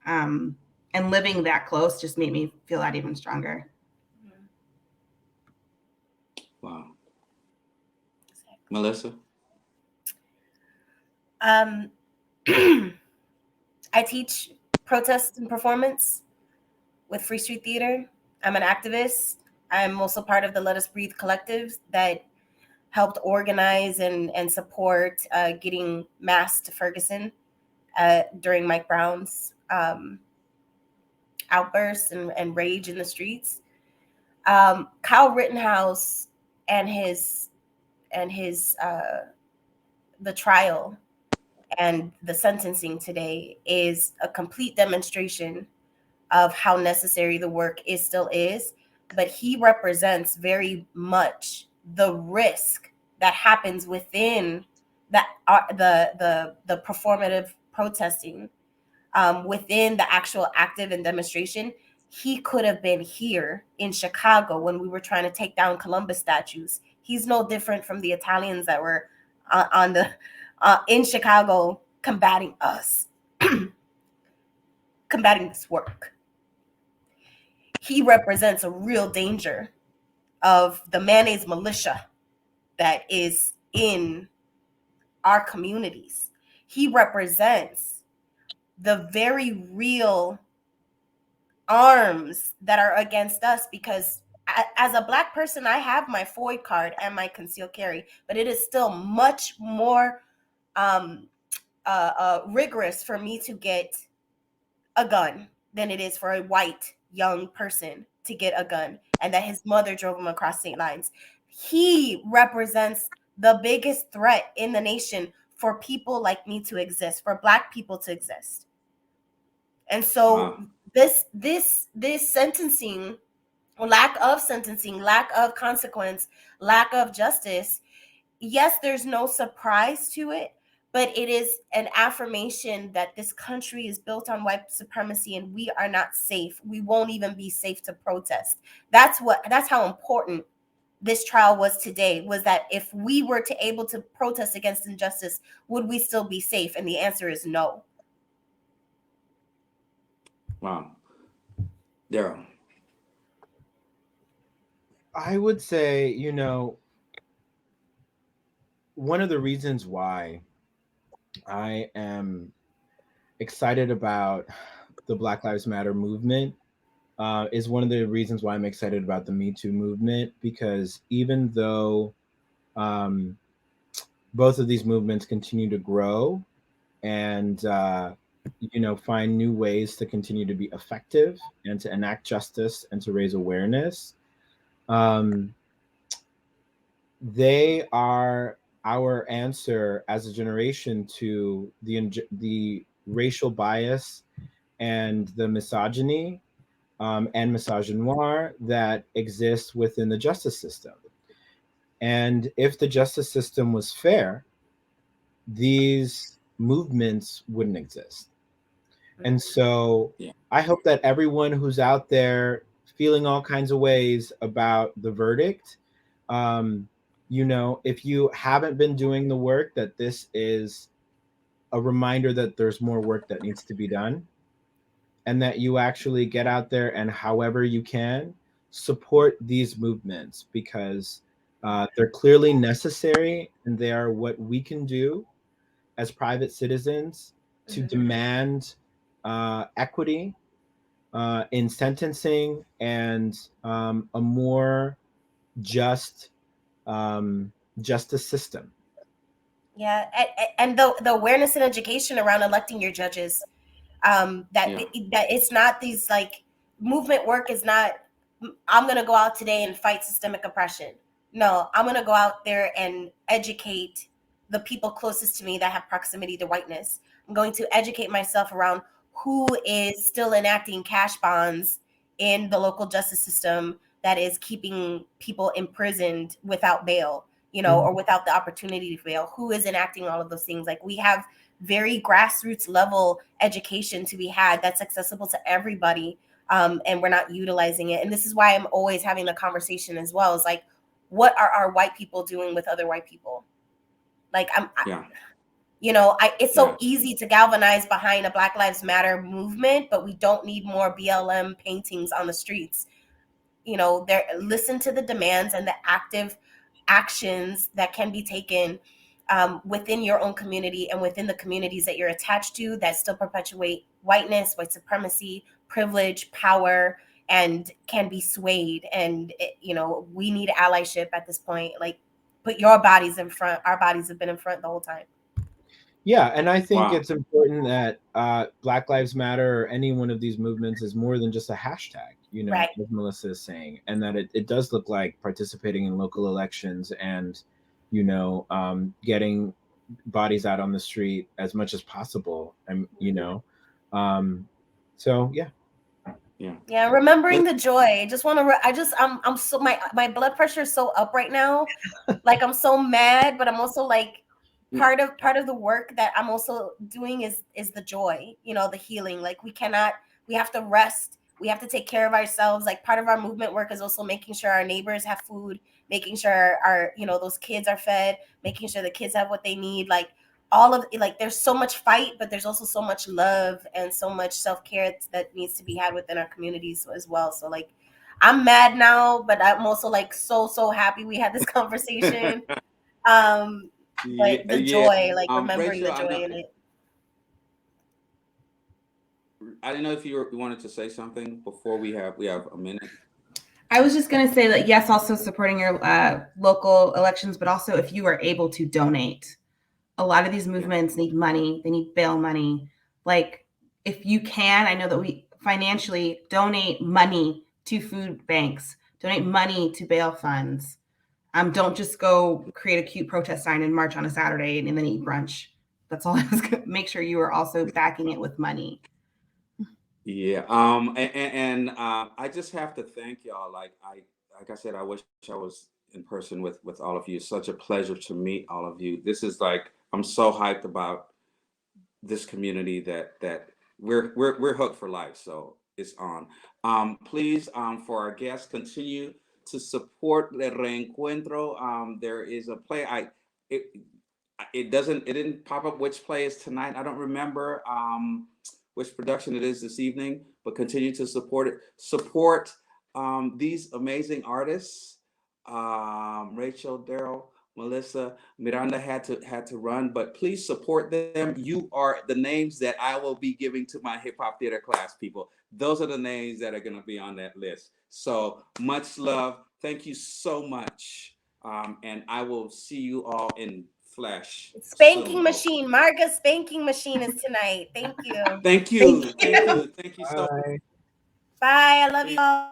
And living that close just made me feel that even stronger. Wow. Melissa? I teach protest and performance with Free Street Theater. I'm an activist. I'm also part of the Let Us Breathe collective that helped organize and support getting masks to Ferguson during Mike Brown's outbursts and rage in the streets. Kyle Rittenhouse and the trial and the sentencing today is a complete demonstration of how necessary the work still is, but he represents very much the risk that happens within the performative protesting, within the actual active and demonstration. He could have been here in Chicago when we were trying to take down Columbus statues. He's no different from the Italians that were in Chicago combating us, combating this work. He represents a real danger of the mayonnaise militia that is in our communities. He represents the very real arms that are against us, because as a Black person, I have my FOID card and my concealed carry, but it is still much more rigorous for me to get a gun than it is for a white young person to get a gun, and that his mother drove him across state lines. He represents the biggest threat in the nation for people like me to exist, for Black people to exist. And so this sentencing, lack of consequence, lack of justice, yes, there's no surprise to it, but it is an affirmation that this country is built on white supremacy and we are not safe. We won't even be safe to protest. That's how important this trial was today, was that if we were to able to protest against injustice, would we still be safe? And the answer is no. Wow. Daryl? I would say, one of the reasons why I am excited about the Black Lives Matter movement is one of the reasons why I'm excited about the Me Too movement, because even though both of these movements continue to grow and find new ways to continue to be effective and to enact justice and to raise awareness, they are our answer as a generation to the racial bias and the misogyny and misogynoir that exists within the justice system. And if the justice system was fair, these movements wouldn't exist. And so I hope that everyone who's out there feeling all kinds of ways about the verdict, if you haven't been doing the work, that this is a reminder that there's more work that needs to be done, and that you actually get out there and however you can support these movements, because they're clearly necessary, and they are what we can do as private citizens to demand equity in sentencing and a more just justice system. Yeah, and the awareness and education around electing your judges, that it's not these like movement work is not, I'm gonna go out today and fight systemic oppression. No, I'm gonna go out there and educate the people closest to me that have proximity to whiteness. I'm going to educate myself around who is still enacting cash bonds in the local justice system that is keeping people imprisoned without bail, or without the opportunity to bail. Who is enacting all of those things? Like, we have very grassroots level education to be had that's accessible to everybody, and we're not utilizing it. And this is why I'm always having the conversation as well. Is like, what are our white people doing with other white people? Like, it's so easy to galvanize behind a Black Lives Matter movement, but we don't need more BLM paintings on the streets. Listen to the demands and the active actions that can be taken within your own community and within the communities that you're attached to that still perpetuate whiteness, white supremacy, privilege, power, and can be swayed. And we need allyship at this point. Like, put your bodies in front. Our bodies have been in front the whole time. Yeah, and I think it's important that Black Lives Matter or any one of these movements is more than just a hashtag, right, as Melissa is saying, and that it does look like participating in local elections and, getting bodies out on the street as much as possible. And, so yeah. Yeah, remembering the joy. I'm so, my blood pressure is so up right now. Like, I'm so mad, but I'm also like, part of the work that I'm also doing is the joy, the healing. Like, we have to rest. We have to take care of ourselves. Like, part of our movement work is also making sure our neighbors have food, making sure our, those kids are fed, making sure the kids have what they need. Like, all of, like, there's so much fight, but there's also so much love and so much self-care that needs to be had within our communities as well. So, like, I'm mad now, but I'm also like so happy we had this conversation. But the joy, like, remembering Rachel, the joy in it. I didn't know if you wanted to say something before we have a minute. I was just going to say that, yes, also supporting your local elections, but also if you are able to donate. A lot of these movements need money. They need bail money. Like, if you can, I know that we financially donate money to food banks, donate money to bail funds. Don't just go create a cute protest sign and march on a Saturday and then eat brunch. That's all I was going to make sure you are also backing it with money. Yeah. And I just have to thank y'all. Like I said, I wish I was in person with all of you. It's such a pleasure to meet all of you. This is like, I'm so hyped about this community that we're hooked for life. So it's on. Please, for our guests, continue to support Le Reencuentro. There is a play. It didn't pop up which play is tonight. I don't remember which production it is this evening, but continue to support it. Support these amazing artists, Rachel, Daryl, Melissa, Miranda had to run, but please support them. You are the names that I will be giving to my hip hop theater class people. Those are the names that are going to be on that list. So much love. Thank you so much. And I will see you all in flesh. Spanking soon. machine. Marga's spanking machine is tonight. Thank you. Thank you. Thank you. Thank you so much. Bye. Bye. I love you all.